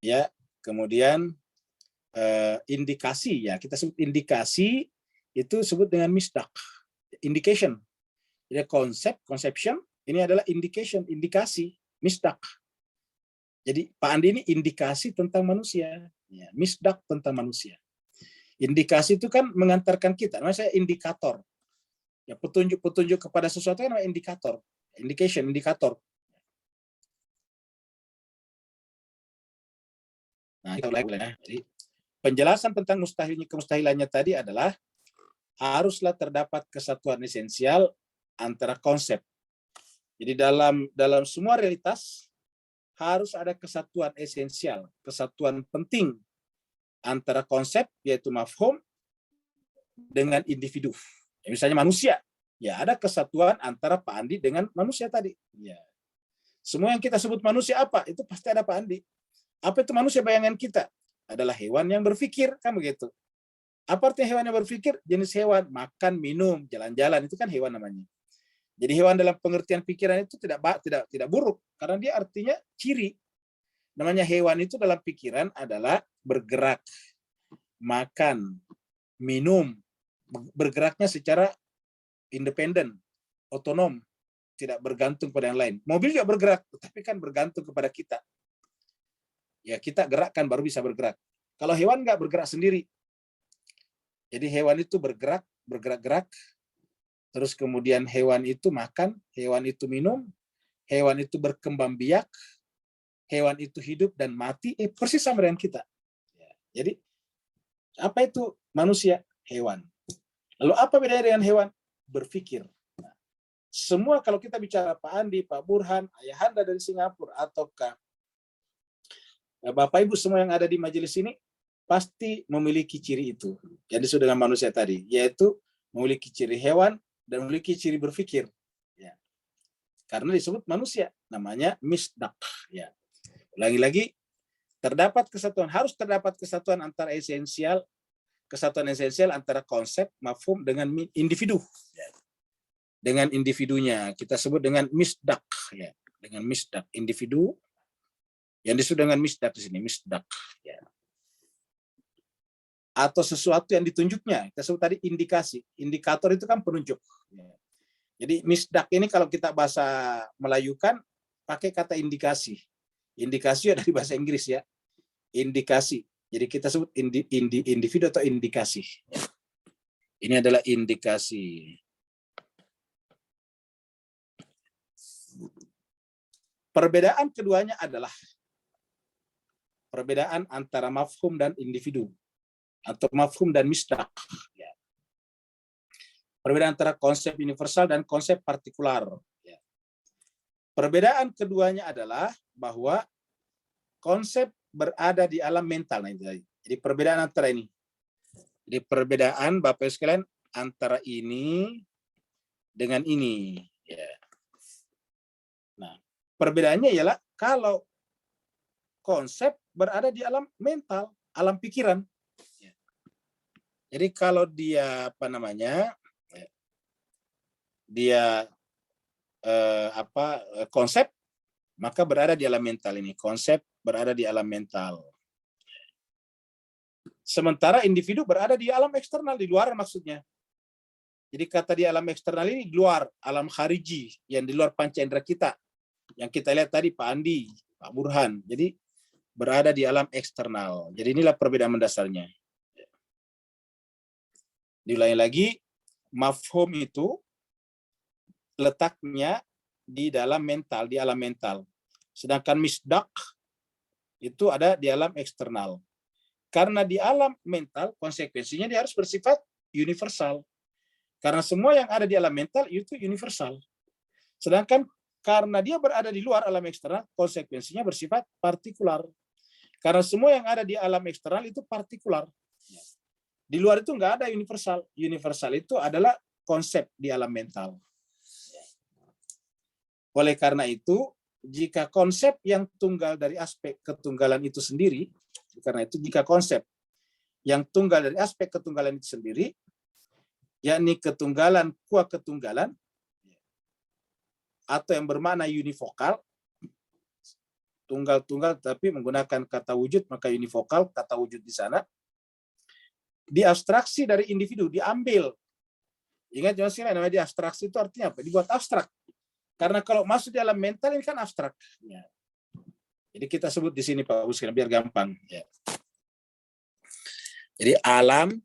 ya, kemudian indikasi ya, kita sebut indikasi itu sebut dengan misdak. Indication. Jadi conception ini adalah indication, indikasi, misdak. Jadi Pak Andi ini indikasi tentang manusia, ya, misdak tentang manusia. Indikasi itu kan mengantarkan kita, namanya saya indikator. Ya, petunjuk kepada sesuatu kan namanya indikator, indication, indikator. Nah, kita ulangi ya. Jadi penjelasan tentang kemustahilannya tadi adalah haruslah terdapat kesatuan esensial antara konsep. Jadi dalam semua realitas harus ada kesatuan esensial, kesatuan penting antara konsep yaitu mafhum dengan individu. Ya, misalnya manusia, ya ada kesatuan antara Pak Andi dengan manusia tadi. Ya. Semua yang kita sebut manusia apa? Itu pasti ada Pak Andi. Apa itu manusia bayangan kita? Adalah hewan yang berpikir, kan begitu. Apa artinya hewan yang berpikir? Jenis hewan, makan, minum, jalan-jalan, itu kan hewan namanya. Jadi hewan dalam pengertian pikiran itu tidak buruk, karena dia artinya ciri. Namanya hewan itu dalam pikiran adalah bergerak, makan, minum, bergeraknya secara independen, otonom, tidak bergantung pada yang lain. Mobil juga bergerak, tapi kan bergantung kepada kita. Ya, kita gerakkan baru bisa bergerak. Kalau hewan nggak bergerak sendiri. Jadi hewan itu bergerak-gerak, terus kemudian hewan itu makan, hewan itu minum, hewan itu berkembang biak, hewan itu hidup dan mati, persis sama dengan kita. Jadi, apa itu manusia? Hewan. Lalu apa bedanya dengan hewan? Berpikir. Nah, semua kalau kita bicara Pak Andi, Pak Burhan, Ayahanda dari Singapura, ataukah Bapak Ibu semua yang ada di majelis ini, pasti memiliki ciri itu. Yang disebut dengan manusia tadi, yaitu memiliki ciri hewan dan memiliki ciri berpikir. Ya. Karena disebut manusia, namanya misdak. Ya. Lagi-lagi, harus terdapat kesatuan antara kesatuan esensial antara konsep, mafhum dengan individu. Ya. Dengan individunya, kita sebut dengan misdak. Ya. Dengan misdak, individu, yang disebut dengan misdak di sini, misdak. Ya. Atau sesuatu yang ditunjuknya, kita sebut tadi indikasi. Indikator itu kan penunjuk. Ya. Jadi misdak ini kalau kita bahasa Melayukan, pakai kata indikasi. Indikasi dari bahasa Inggris ya. Indikasi. Jadi kita sebut individu atau indikasi. Ini adalah indikasi. Perbedaan keduanya adalah perbedaan antara mafhum dan individu. Atau mafhum dan misdak. Ya. Perbedaan antara konsep universal dan konsep partikular. Ya. Perbedaan keduanya adalah bahwa konsep berada di alam mental. Jadi perbedaan antara ini. Jadi perbedaan Bapak sekalian antara ini dengan ini. Ya. Nah, perbedaannya ialah kalau konsep berada di alam mental, alam pikiran. Ya. Jadi kalau dia konsep, maka berada di alam mental ini. Konsep berada di alam mental. Sementara individu berada di alam eksternal, di luar maksudnya. Jadi kata di alam eksternal ini di luar, alam khariji, yang di luar panca indera kita. Yang kita lihat tadi Pak Andi, Pak Burhan. Jadi berada di alam eksternal. Jadi inilah perbedaan mendasarnya. Diulangi lagi, mafhum itu letaknya di dalam mental, di alam mental. Sedangkan misdak itu ada di alam eksternal. Karena di alam mental, konsekuensinya dia harus bersifat universal. Karena semua yang ada di alam mental itu universal. Sedangkan karena dia berada di luar alam eksternal, konsekuensinya bersifat partikular. Karena semua yang ada di alam eksternal itu partikular. Di luar itu nggak ada universal. Universal itu adalah konsep di alam mental. Oleh karena itu, jika konsep yang tunggal dari aspek ketunggalan itu sendiri, karena itu jika konsep yang tunggal dari aspek ketunggalan itu sendiri, yakni ketunggalan kuah ketunggalan, atau yang bermakna univokal, tunggal-tunggal tapi menggunakan kata wujud, maka univokal, kata wujud di sana, diabstraksi dari individu, diambil. Ingat jangan sih, namanya diabstraksi itu artinya apa? Dibuat abstrak. Karena kalau masuk di alam mental ini kan abstrak. Ya. Jadi kita sebut di sini Pak Buskan biar gampang. Ya. Jadi alam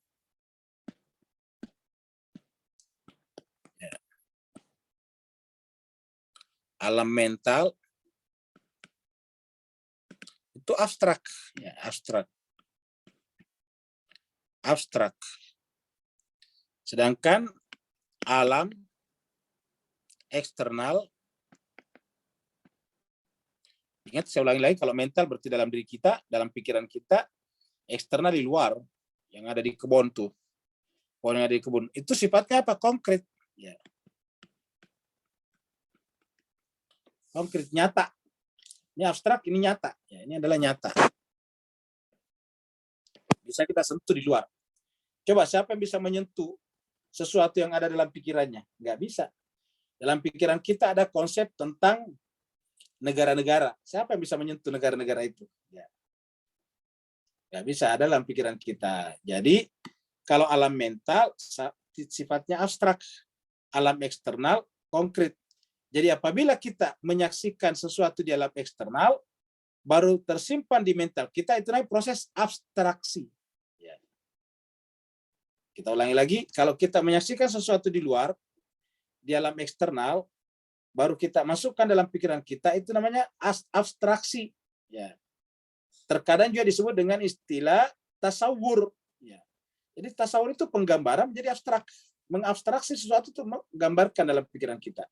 alam mental itu abstrak, ya, abstrak. Sedangkan alam eksternal, ingat saya ulangi lagi, kalau mental berarti dalam diri kita, dalam pikiran kita, eksternal di luar, yang ada di kebun tuh, pohon yang ada di kebun, itu sifatnya apa? Konkret. Ya. Konkret, nyata. Ini abstrak, ini nyata. Ya, ini adalah nyata. Bisa kita sentuh di luar. Coba siapa yang bisa menyentuh sesuatu yang ada dalam pikirannya? Nggak bisa. Dalam pikiran kita ada konsep tentang negara-negara. Siapa yang bisa menyentuh negara-negara itu? Ya. Nggak bisa, ada dalam pikiran kita. Jadi, kalau alam mental sifatnya abstrak. Alam eksternal konkret. Jadi apabila kita menyaksikan sesuatu di alam eksternal, baru tersimpan di mental kita, itu namanya proses abstraksi. Ya. Kita ulangi lagi, kalau kita menyaksikan sesuatu di luar, di alam eksternal, baru kita masukkan dalam pikiran kita, itu namanya abstraksi. Ya. Terkadang juga disebut dengan istilah tasawur. Ya. Jadi tasawur itu penggambaran menjadi abstrak. Mengabstraksi sesuatu itu menggambarkan dalam pikiran kita.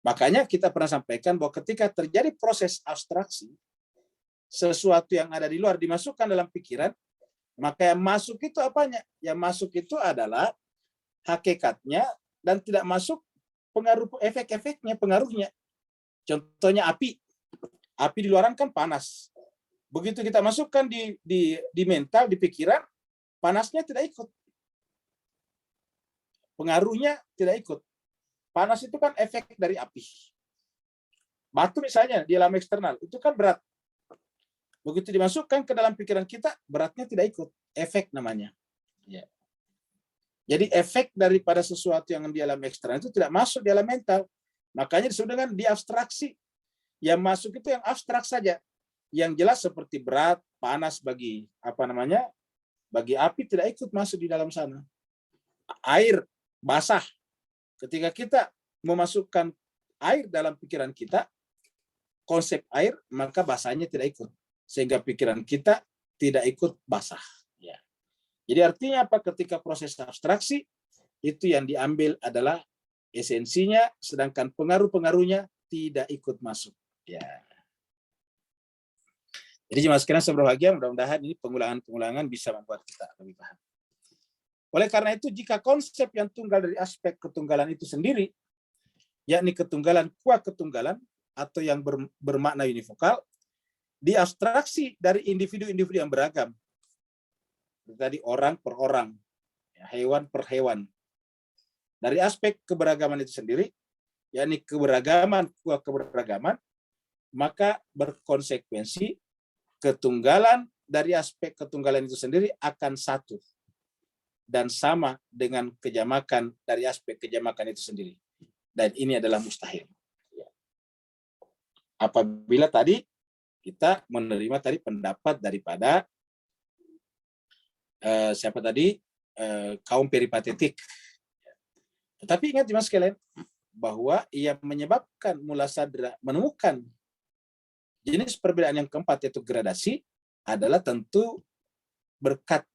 Makanya kita pernah sampaikan bahwa ketika terjadi proses abstraksi, sesuatu yang ada di luar dimasukkan dalam pikiran, maka yang masuk itu apanya? Yang masuk itu adalah hakikatnya dan tidak masuk pengaruh efek-efeknya, pengaruhnya. Contohnya api. Api di luaran kan panas. Begitu kita masukkan di mental, di pikiran, panasnya tidak ikut. Pengaruhnya tidak ikut. Panas itu kan efek dari api. Batu misalnya di alam eksternal, itu kan berat. Begitu dimasukkan ke dalam pikiran kita, beratnya tidak ikut. Efek namanya. Ya. Jadi efek daripada sesuatu yang di alam eksternal itu tidak masuk di alam mental. Makanya disebut dengan diabstraksi. Yang masuk itu yang abstrak saja. Yang jelas seperti berat, panas bagi bagi api tidak ikut masuk di dalam sana. Air, basah. Ketika kita memasukkan air dalam pikiran kita, konsep air, maka basahnya tidak ikut. Sehingga pikiran kita tidak ikut basah. Ya. Jadi artinya apa? Ketika proses abstraksi, itu yang diambil adalah esensinya, sedangkan pengaruh-pengaruhnya tidak ikut masuk. Ya. Jadi jemaah sekalian saya berbahagia, mudah-mudahan ini pengulangan-pengulangan bisa membuat kita lebih paham. Oleh karena itu, jika konsep yang tunggal dari aspek ketunggalan itu sendiri, yakni ketunggalan kuat ketunggalan, atau yang bermakna univokal, diabstraksi dari individu-individu yang beragam. Tadi orang per orang, hewan per hewan. Dari aspek keberagaman itu sendiri, yakni keberagaman kuat keberagaman, maka berkonsekuensi ketunggalan dari aspek ketunggalan itu sendiri akan satu dan sama dengan kejamakan dari aspek kejamakan itu sendiri. Dan ini adalah mustahil. Apabila tadi kita menerima tadi pendapat daripada siapa tadi? Kaum peripatetik. Tetapi ingat mas sekalian, bahwa ia menyebabkan mula sadra menemukan jenis perbedaan yang keempat, yaitu gradasi, adalah tentu berkat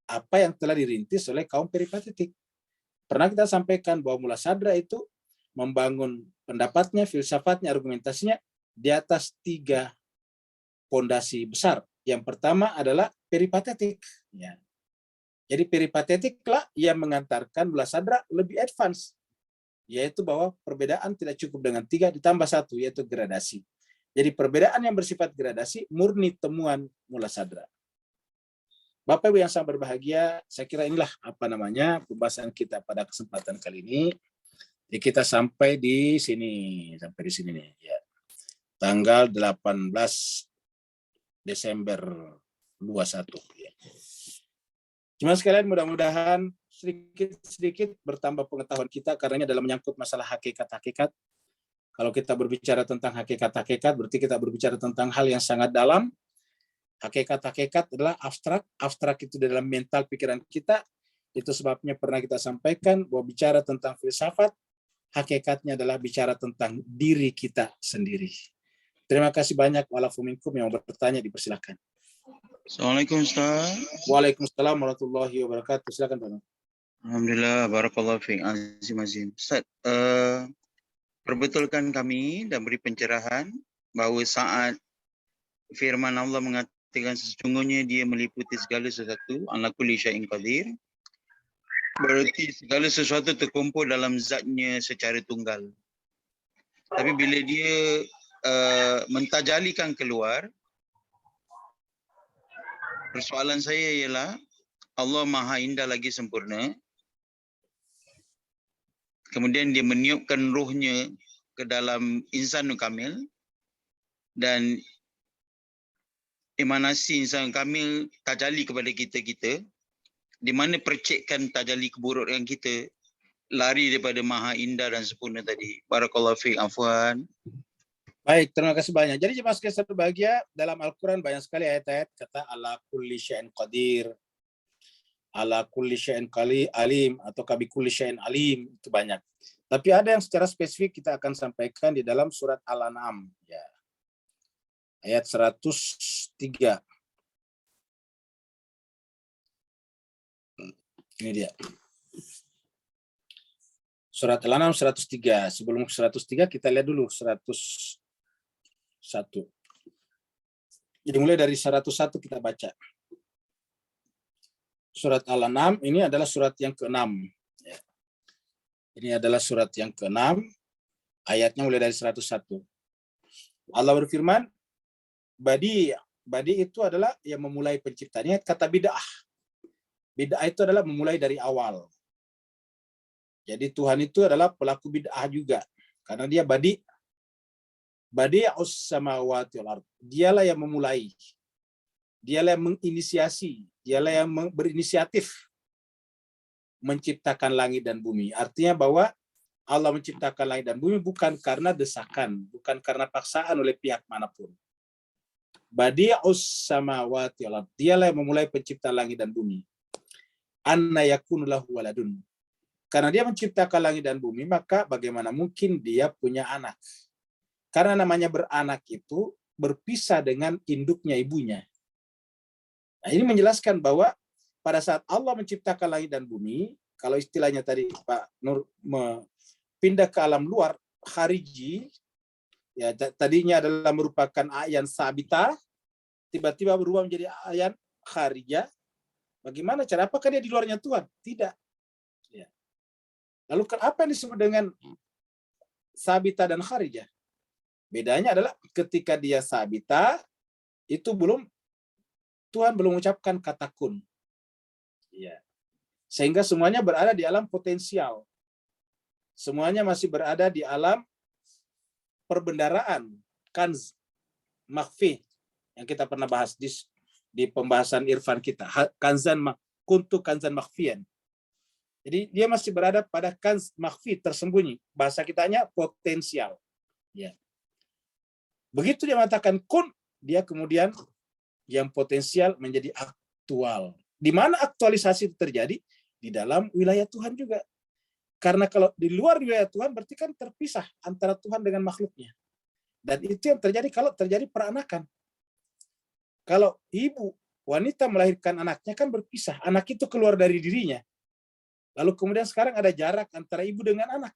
apa yang telah dirintis oleh kaum peripatetik. Pernah kita sampaikan bahwa mula sadra itu membangun pendapatnya, filsafatnya, argumentasinya di atas 3 fondasi besar. Yang pertama adalah peripatetik. Ya. Jadi peripatetiklah yang mengantarkan mula sadra lebih advance, yaitu bahwa perbedaan tidak cukup dengan 3 ditambah 1, yaitu gradasi. Jadi perbedaan yang bersifat gradasi murni temuan mula sadra. Bapak Ibu yang sangat berbahagia, saya kira inilah pembahasan kita pada kesempatan kali ini. Jadi kita sampai di sini nih, ya. Tanggal 18 Desember 21. Ya. Cuma sekalian mudah-mudahan sedikit bertambah pengetahuan kita, karena ini adalah menyangkut masalah hakikat-hakikat. Kalau kita berbicara tentang hakikat-hakikat, berarti kita berbicara tentang hal yang sangat dalam. Hakikat-hakikat adalah abstrak. Abstrak itu dalam mental pikiran kita. Itu sebabnya pernah kita sampaikan bahwa bicara tentang filsafat, hakikatnya adalah bicara tentang diri kita sendiri. Terima kasih banyak. Walafuminkum yang bertanya dipersilakan. Assalamualaikum Ustaz. Waalaikumsalam warahmatullahi wabarakatuh. Silakan Pak. Alhamdulillah, barakallahu fiik. Azim. Ustaz, perbetulkan kami dan beri pencerahan bahawa saat firman Allah mengatakan sesungguhnya dia meliputi segala sesuatu, ala kulli syai'in qadir, berarti segala sesuatu terkumpul dalam zatnya secara tunggal. Tapi bila dia mentajalikan keluar, persoalan saya ialah Allah Maha Indah lagi sempurna. Kemudian dia meniupkan ruhnya ke dalam insan kamil, dan emanasi insan kamil tajalli kepada kita-kita, di mana percikkan tajalli keburukan kita lari daripada Maha Indah dan sempurna tadi. Barakallahu fiik, afwan. Baik, terima kasih banyak. Jadi jemaah sekalian berbahagia, dalam Al-Quran banyak sekali ayat-ayat kata ala kulli syai'in qadir, ala kulli syai'in alim, atau kabi kulli syai'in alim, itu banyak. Tapi ada yang secara spesifik kita akan sampaikan di dalam surat Al-An'am, ya. Ayat 103. Ini dia. Surat Al-An'am 103. Sebelum 103 kita lihat dulu 101. Jadi mulai dari 101 kita baca. Surat Al-An'am ini adalah surat yang ke-6. Ya. Ini adalah surat yang ke-6. Ayatnya mulai dari 101. Allah berfirman, Badi itu adalah yang memulai penciptanya. Kata bid'ah. Bid'ah itu adalah memulai dari awal. Jadi Tuhan itu adalah pelaku bid'ah juga. Karena dia Badi'us samawati wal ardh. Dialah yang memulai. Dialah yang menginisiasi. Dialah yang berinisiatif menciptakan langit dan bumi. Artinya bahwa Allah menciptakan langit dan bumi bukan karena desakan, bukan karena paksaan oleh pihak manapun. Badi'us samawati wal ardh. Dialah yang memulai pencipta langit dan bumi. Anna yakunu lahu waladun. Karena dia menciptakan langit dan bumi, maka bagaimana mungkin dia punya anak? Karena namanya beranak itu berpisah dengan induknya ibunya. Nah, ini menjelaskan bahwa pada saat Allah menciptakan langit dan bumi, kalau istilahnya tadi Pak Nur pindah ke alam luar, khariji, ya tadinya adalah merupakan ayan sabita, tiba-tiba berubah menjadi ayan kharija. Bagaimana cara? Apakah dia di luarnya Tuhan? Tidak. Ya. Lalu apa yang disebut dengan sabita dan kharija? Bedanya adalah ketika dia sabita, itu Tuhan belum mengucapkan kata kun. Ya. Sehingga semuanya berada di alam potensial. Semuanya masih berada di alam perbendaraan, kanz, makhfi, yang kita pernah bahas di pembahasan irfan kita. Kuntu kanzan makhfian. Jadi dia masih berada pada kanz makhfi, tersembunyi. Bahasa kitanya potensial. Ya. Begitu dia mengatakan kun, dia kemudian yang potensial menjadi aktual. Di mana aktualisasi itu terjadi? Di dalam wilayah Tuhan juga. Karena kalau di luar wilayah Tuhan berarti kan terpisah antara Tuhan dengan makhluknya. Dan itu yang terjadi kalau terjadi peranakan. Kalau ibu wanita melahirkan anaknya kan berpisah. Anak itu keluar dari dirinya. Lalu kemudian sekarang ada jarak antara ibu dengan anak.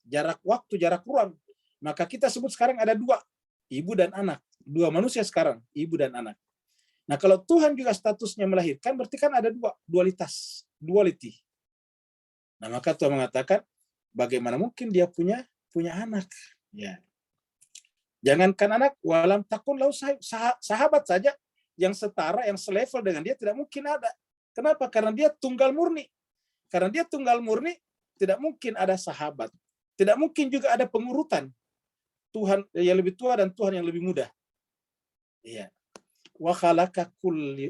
Jarak waktu, jarak ruang. Maka kita sebut sekarang ada dua. Ibu dan anak. Dua manusia sekarang, ibu dan anak. Nah, kalau Tuhan juga statusnya melahirkan, berarti kan ada duality. Nah, maka Tuhan mengatakan, bagaimana mungkin dia punya anak? Ya. Jangankan anak, walam takun lahu sahabat saja yang setara, yang selevel dengan dia tidak mungkin ada. Kenapa? Karena dia tunggal murni. Karena dia tunggal murni, tidak mungkin ada sahabat. Tidak mungkin juga ada pengurutan. Tuhan yang lebih tua dan Tuhan yang lebih muda. Iya. Wa khalaqa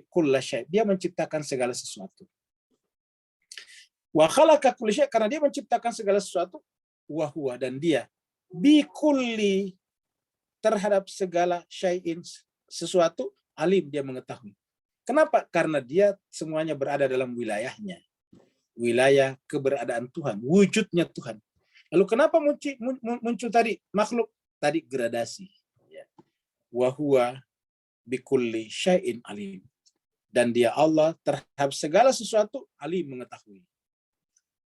kulla syai'. Dia menciptakan segala sesuatu. Wa khalaqa kulla syai', karena dia menciptakan segala sesuatu, wa huwa, dan dia bi kulli, terhadap segala syai'in, sesuatu, alim, dia mengetahui. Kenapa? Karena dia semuanya berada dalam wilayahnya. Wilayah keberadaan Tuhan, wujudnya Tuhan. Lalu kenapa muncul tadi makhluk? Tadi gradasi. Wa huwa bikulli syai'in alim. Dan dia Allah terhadap segala sesuatu alim, mengetahui.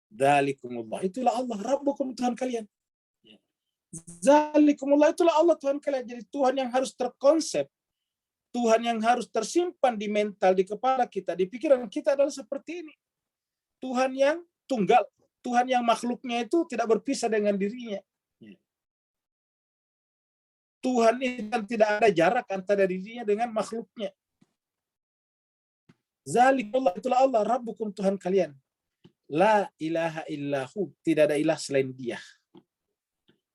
Dzalikumullah, itulah Allah, Rabbukum, Tuhan kalian. Dzalikumullah, itulah Allah, Tuhan kalian. Jadi Tuhan yang harus terkonsep, Tuhan yang harus tersimpan di mental, di kepala kita, di pikiran kita adalah seperti ini. Tuhan yang tunggal, Tuhan yang makhluknya itu tidak berpisah dengan dirinya. Tuhan itu tidak ada jarak antara dirinya dengan makhluknya. Zalikullah, itulah Allah, Rabbukum, Tuhan kalian. La ilaha illahu, tidak ada ilah selain Dia.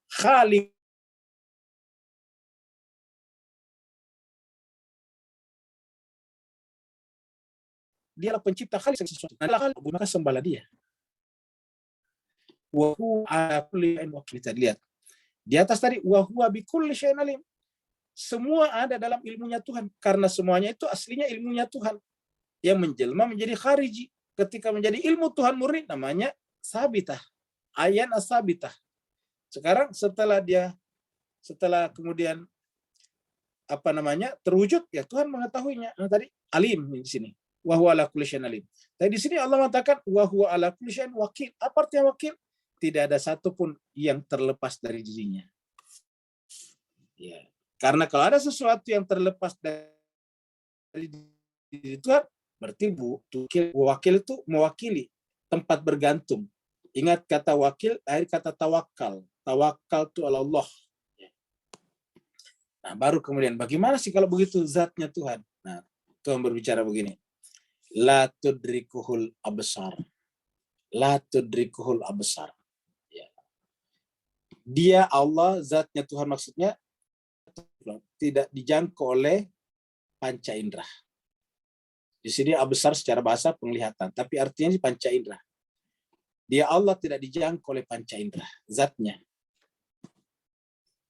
Khaliq, Dialah pencipta, khaliq sesuatu. Maka sembahlah Dia. Wa huwa ala kulli syai'in wakil. Kita lihat di atas tadi, wa huwa bi kulli syai'in alim. Semua ada dalam ilmunya Tuhan, karena semuanya itu aslinya ilmunya Tuhan yang menjelma menjadi khariji. Ketika menjadi ilmu Tuhan murni, namanya sabitah, ayan as-sabitah. Sekarang setelah kemudian terwujud, ya Tuhan mengetahuinya. Nah, tadi alim di sini, wa huwa ala kulli syai'in alim. Tapi di sini Allah mengatakan wa huwa ala kulli syai'in wakil. Apa artinya wakil? Tidak ada satupun yang terlepas dari dirinya. Ya. Karena kalau ada sesuatu yang terlepas dari diri Tuhan, berarti wakil itu mewakili, tempat bergantung. Ingat kata wakil, dari kata tawakal. Tawakal itu Allah. Nah, baru kemudian bagaimana sih kalau begitu zatnya Tuhan? Nah, Tuhan berbicara begini. La tudrikuhul absar. La tudrikuhul absar. Ya. Dia Allah, zatnya Tuhan maksudnya tidak dijangkau oleh panca indera. Di sini absar secara bahasa penglihatan, tapi artinya panca indera. Dia Allah tidak dijangkau oleh panca indera, zatnya.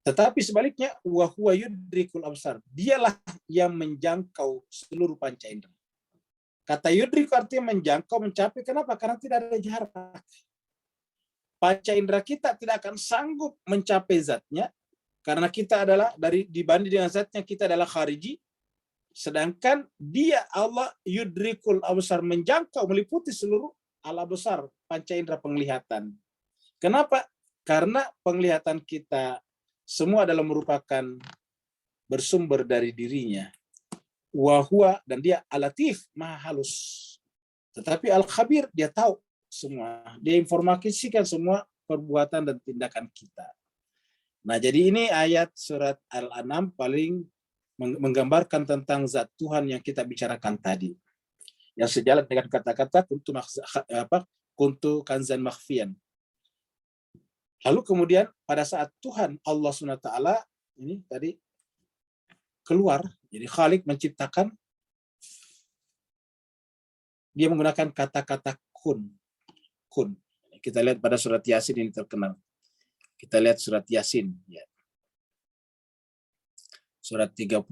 Tetapi sebaliknya, wa huwa yudrikul absar. Dialah yang menjangkau seluruh panca indera. Kata yudrik artinya menjangkau, mencapai. Kenapa? Karena tidak ada jarak. Panca indera kita tidak akan sanggup mencapai zatnya, karena kita adalah dibanding dengan zatnya kita adalah khariji. Sedangkan Dia Allah yudrikul absar, menjangkau, meliputi seluruh al-absar, panca indera penglihatan. Kenapa? Karena penglihatan kita semua adalah merupakan bersumber dari dirinya. Wa huwa, dan Dia al-latif, maha halus. Tetapi al-khabir, Dia tahu semua. Dia informasikan semua perbuatan dan tindakan kita. Nah, jadi ini ayat surat Al-An'am paling menggambarkan tentang zat Tuhan yang kita bicarakan tadi. Yang sejalan dengan kata-kata kuntu kanzan makhfiyan. Lalu kemudian pada saat Tuhan Allah SWT ini tadi keluar, jadi Khalik menciptakan, Dia menggunakan kata-kata kun. Kun. Kita lihat pada surat Yasin ini terkenal. Kita lihat surat Yasin. Ya. Surat 36.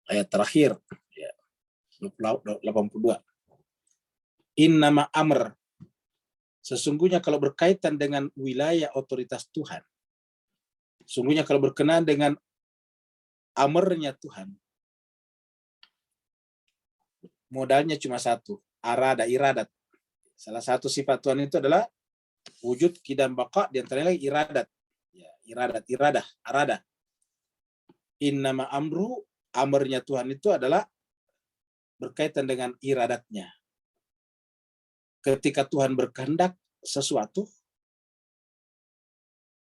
Ayat terakhir. Ya. 82. Innama amr. Sesungguhnya kalau berkaitan dengan wilayah otoritas Tuhan. Sesungguhnya kalau berkenaan dengan amarnya Tuhan. Modalnya cuma satu. Arada, iradat. Salah satu sifat Tuhan itu adalah wujud, qidam, baqa, di antaranya lagi iradat. Ya, iradah, arada. Innama amru, amarnya Tuhan itu adalah berkaitan dengan iradatnya. Ketika Tuhan berkehendak sesuatu,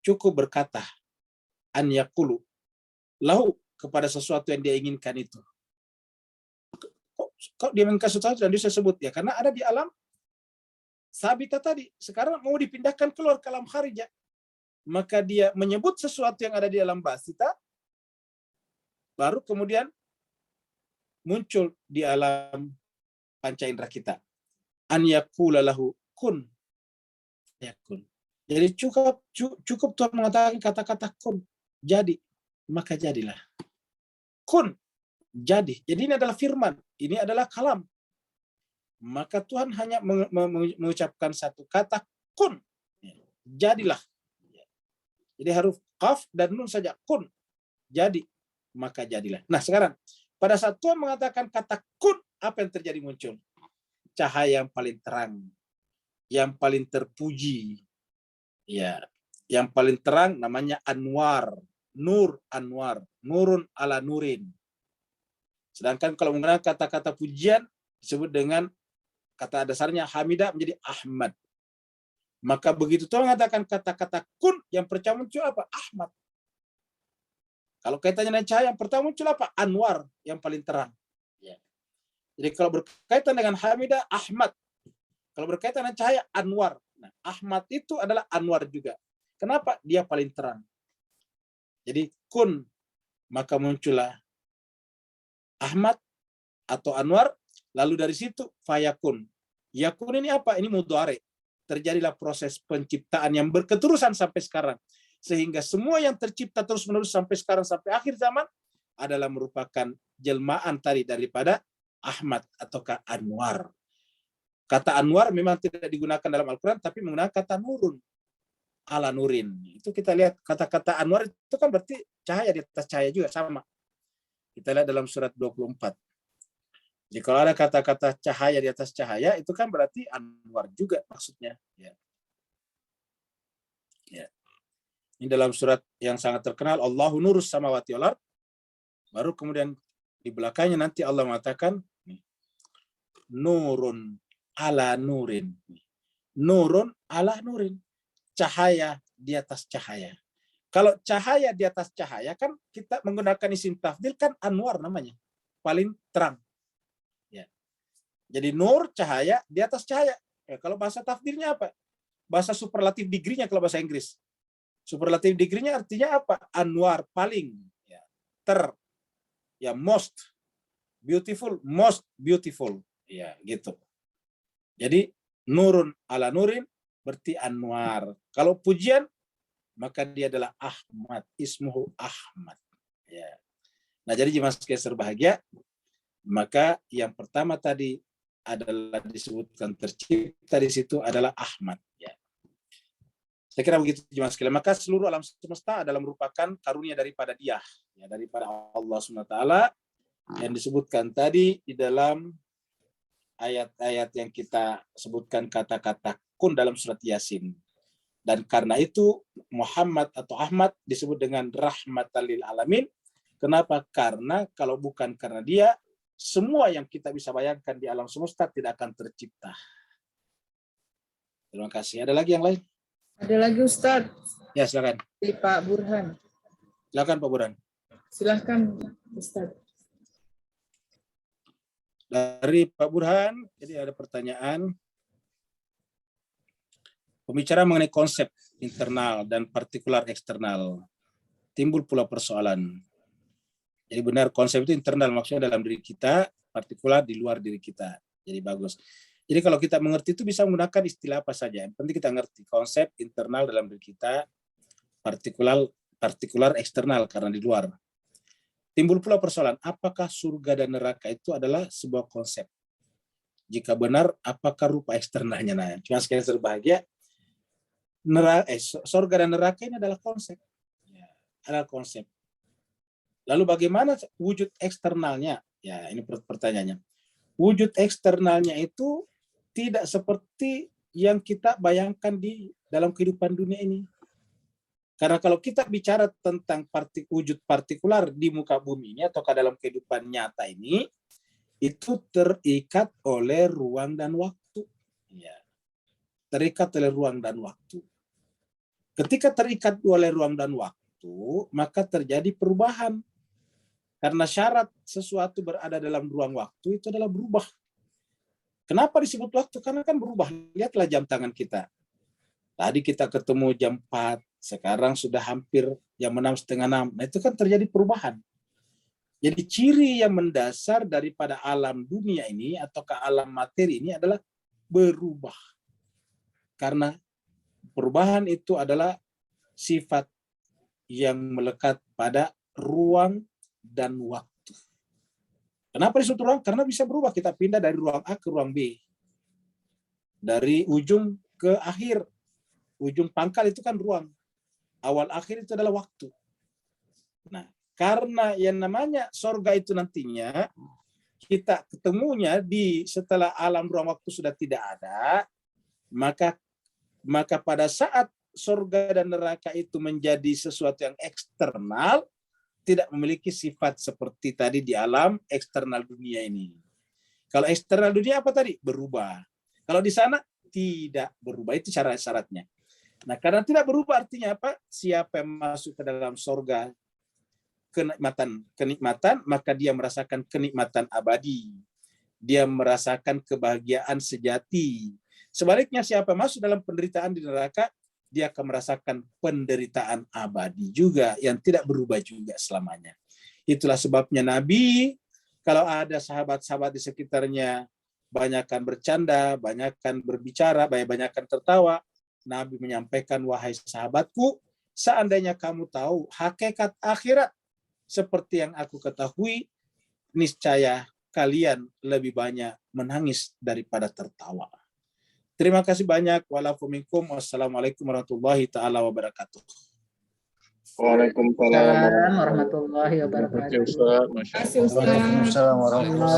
cukup berkata, an yaqulu, lahu, kepada sesuatu yang dia inginkan itu. Kok dia menginginkan sesuatu dan dia sebut? Ya, karena ada di alam sabita tadi. Sekarang mau dipindahkan keluar ke alam kharija. Maka dia menyebut sesuatu yang ada di alam basita, baru kemudian muncul di alam panca indera kita. An yaqula lahu kun yakun. Jadi cukup Tuhan mengatakan kata-kata kun, jadi, maka jadilah. Kun, jadi. Jadi ini adalah firman, ini adalah kalam. Maka Tuhan hanya mengucapkan satu kata, kun, jadilah. Jadi huruf qaf dan nun saja, kun, jadi, maka jadilah. Nah sekarang, pada saat Tuhan mengatakan kata kun, apa yang terjadi muncul? Cahaya yang paling terang, yang paling terpuji, ya, yang paling terang namanya anwar, nur anwar, nurun ala nurin. Sedangkan kalau menggunakan kata-kata pujian disebut dengan kata dasarnya hamidah menjadi Ahmad. Maka begitu Tuhan mengatakan kata-kata kun, yang pertama muncul apa? Ahmad. Kalau kaitannya dengan cahaya, yang pertama muncul apa? Anwar, yang paling terang. Ya. Jadi kalau berkaitan dengan Hamidah, Ahmad. Kalau berkaitan dengan cahaya, Anwar. Nah, Ahmad itu adalah Anwar juga. Kenapa? Dia paling terang. Jadi kun, maka muncullah Ahmad atau Anwar, lalu dari situ fayakun. Yakun ini apa? Ini mudhari. Terjadilah proses penciptaan yang berketerusan sampai sekarang. Sehingga semua yang tercipta terus-menerus sampai sekarang, sampai akhir zaman, adalah merupakan jelmaan tadi daripada Ahmad ataukah Anwar. Kata Anwar memang tidak digunakan dalam Al-Quran, tapi menggunakan kata nurun. Ala nurin. Itu kita lihat kata-kata Anwar itu kan berarti cahaya di atas cahaya juga sama. Kita lihat dalam surat 24. Jadi kalau ada kata-kata cahaya di atas cahaya itu kan berarti Anwar juga maksudnya. Ya. Ya. Ini dalam surat yang sangat terkenal Allahu nurus samawati wal ard. Baru kemudian di belakangnya nanti Allah mengatakan nurun ala nurin. Nurun ala nurin. Cahaya di atas cahaya. Kalau cahaya di atas cahaya kan kita menggunakan isim tafdil kan Anwar namanya. Paling terang. Ya. Jadi nur cahaya di atas cahaya. Ya, kalau bahasa tafdilnya apa? Bahasa superlatif degree-nya kalau bahasa Inggris. Superlatif degree-nya artinya apa? Anwar paling. Ya. Ya most beautiful. Ya, gitu. Jadi nurun ala nurin berarti Anwar. Kalau pujian maka dia adalah Ahmad, ismuhu Ahmad. Ya. Nah, jadi jemaah sekalian berbahagia, maka yang pertama tadi adalah disebutkan tercipta di situ adalah Ahmad. Ya. Saya kira begitu jemaah sekalian. Maka seluruh alam semesta adalah merupakan karunia daripada Dia, ya, daripada Allah SWT yang disebutkan tadi di dalam ayat-ayat yang kita sebutkan kata-kata kun dalam surat Yasin. Dan karena itu Muhammad atau Ahmad disebut dengan rahmatan lil alamin. Kenapa? Karena kalau bukan karena dia, semua yang kita bisa bayangkan di alam semesta tidak akan tercipta. Terima kasih. Ada lagi yang lain? Ada lagi Ustadz. Ya, silakan. Dari Pak Burhan. Silakan Pak Burhan. Silakan Ustadz. Dari Pak Burhan, jadi ada pertanyaan. Pembicaraan mengenai konsep internal dan partikular eksternal. Timbul pula persoalan. Jadi benar konsep itu internal, maksudnya dalam diri kita, partikular di luar diri kita. Jadi bagus. Jadi kalau kita mengerti itu bisa menggunakan istilah apa saja. Yang penting kita ngerti konsep internal dalam diri kita, partikular eksternal karena di luar. Timbul pula persoalan, apakah surga dan neraka itu adalah sebuah konsep? Jika benar, apakah rupa eksternalnya? Nah, cuma sekali berbahagia, surga dan neraka ini adalah konsep. Ya, adalah konsep. Lalu bagaimana wujud eksternalnya? Ya, ini pertanyaannya. Wujud eksternalnya itu tidak seperti yang kita bayangkan di dalam kehidupan dunia ini. Karena kalau kita bicara tentang wujud partikular di muka bumi ini atau dalam kehidupan nyata ini, itu terikat oleh ruang dan waktu. Ya. Terikat oleh ruang dan waktu. Ketika terikat oleh ruang dan waktu, maka terjadi perubahan. Karena syarat sesuatu berada dalam ruang waktu itu adalah berubah. Kenapa disebut waktu? Karena kan berubah. Lihatlah jam tangan kita. Tadi kita ketemu jam 4, sekarang sudah hampir jam 6:30. Nah, itu kan terjadi perubahan. Jadi ciri yang mendasar daripada alam dunia ini atau ke alam materi ini adalah berubah. Karena perubahan itu adalah sifat yang melekat pada ruang dan waktu. Kenapa disebut ruang? Karena bisa berubah. Kita pindah dari ruang A ke ruang B. Dari ujung ke akhir. Ujung pangkal itu kan ruang. Awal akhir itu adalah waktu. Nah, karena yang namanya sorga itu nantinya kita ketemunya setelah alam ruang waktu sudah tidak ada, maka pada saat sorga dan neraka itu menjadi sesuatu yang eksternal, tidak memiliki sifat seperti tadi di alam eksternal dunia ini. Kalau eksternal dunia apa tadi? Berubah. Kalau di sana tidak berubah, itu syarat-syaratnya. Nah, karena tidak berubah artinya apa? Siapa yang masuk ke dalam sorga kenikmatan, maka dia merasakan kenikmatan abadi. dia merasakan kebahagiaan sejati. Sebaliknya siapa masuk dalam penderitaan di neraka, dia akan merasakan penderitaan abadi juga yang tidak berubah juga selamanya. Itulah sebabnya Nabi, kalau ada sahabat-sahabat di sekitarnya banyakkan bercanda, banyakkan berbicara, banyakkan tertawa, Nabi menyampaikan, wahai sahabatku, seandainya kamu tahu hakikat akhirat seperti yang aku ketahui, niscaya kalian lebih banyak menangis daripada tertawa. Terima kasih banyak. Wassalamualaikum warahmatullahi taala wabarakatuh. Waalaikumsalam Warahmatullahi wabarakatuh. Ustaz. Masya Allah. Terima kasih, Ustaz. Waalaikumsalam warahmatullahi wabarakatuh.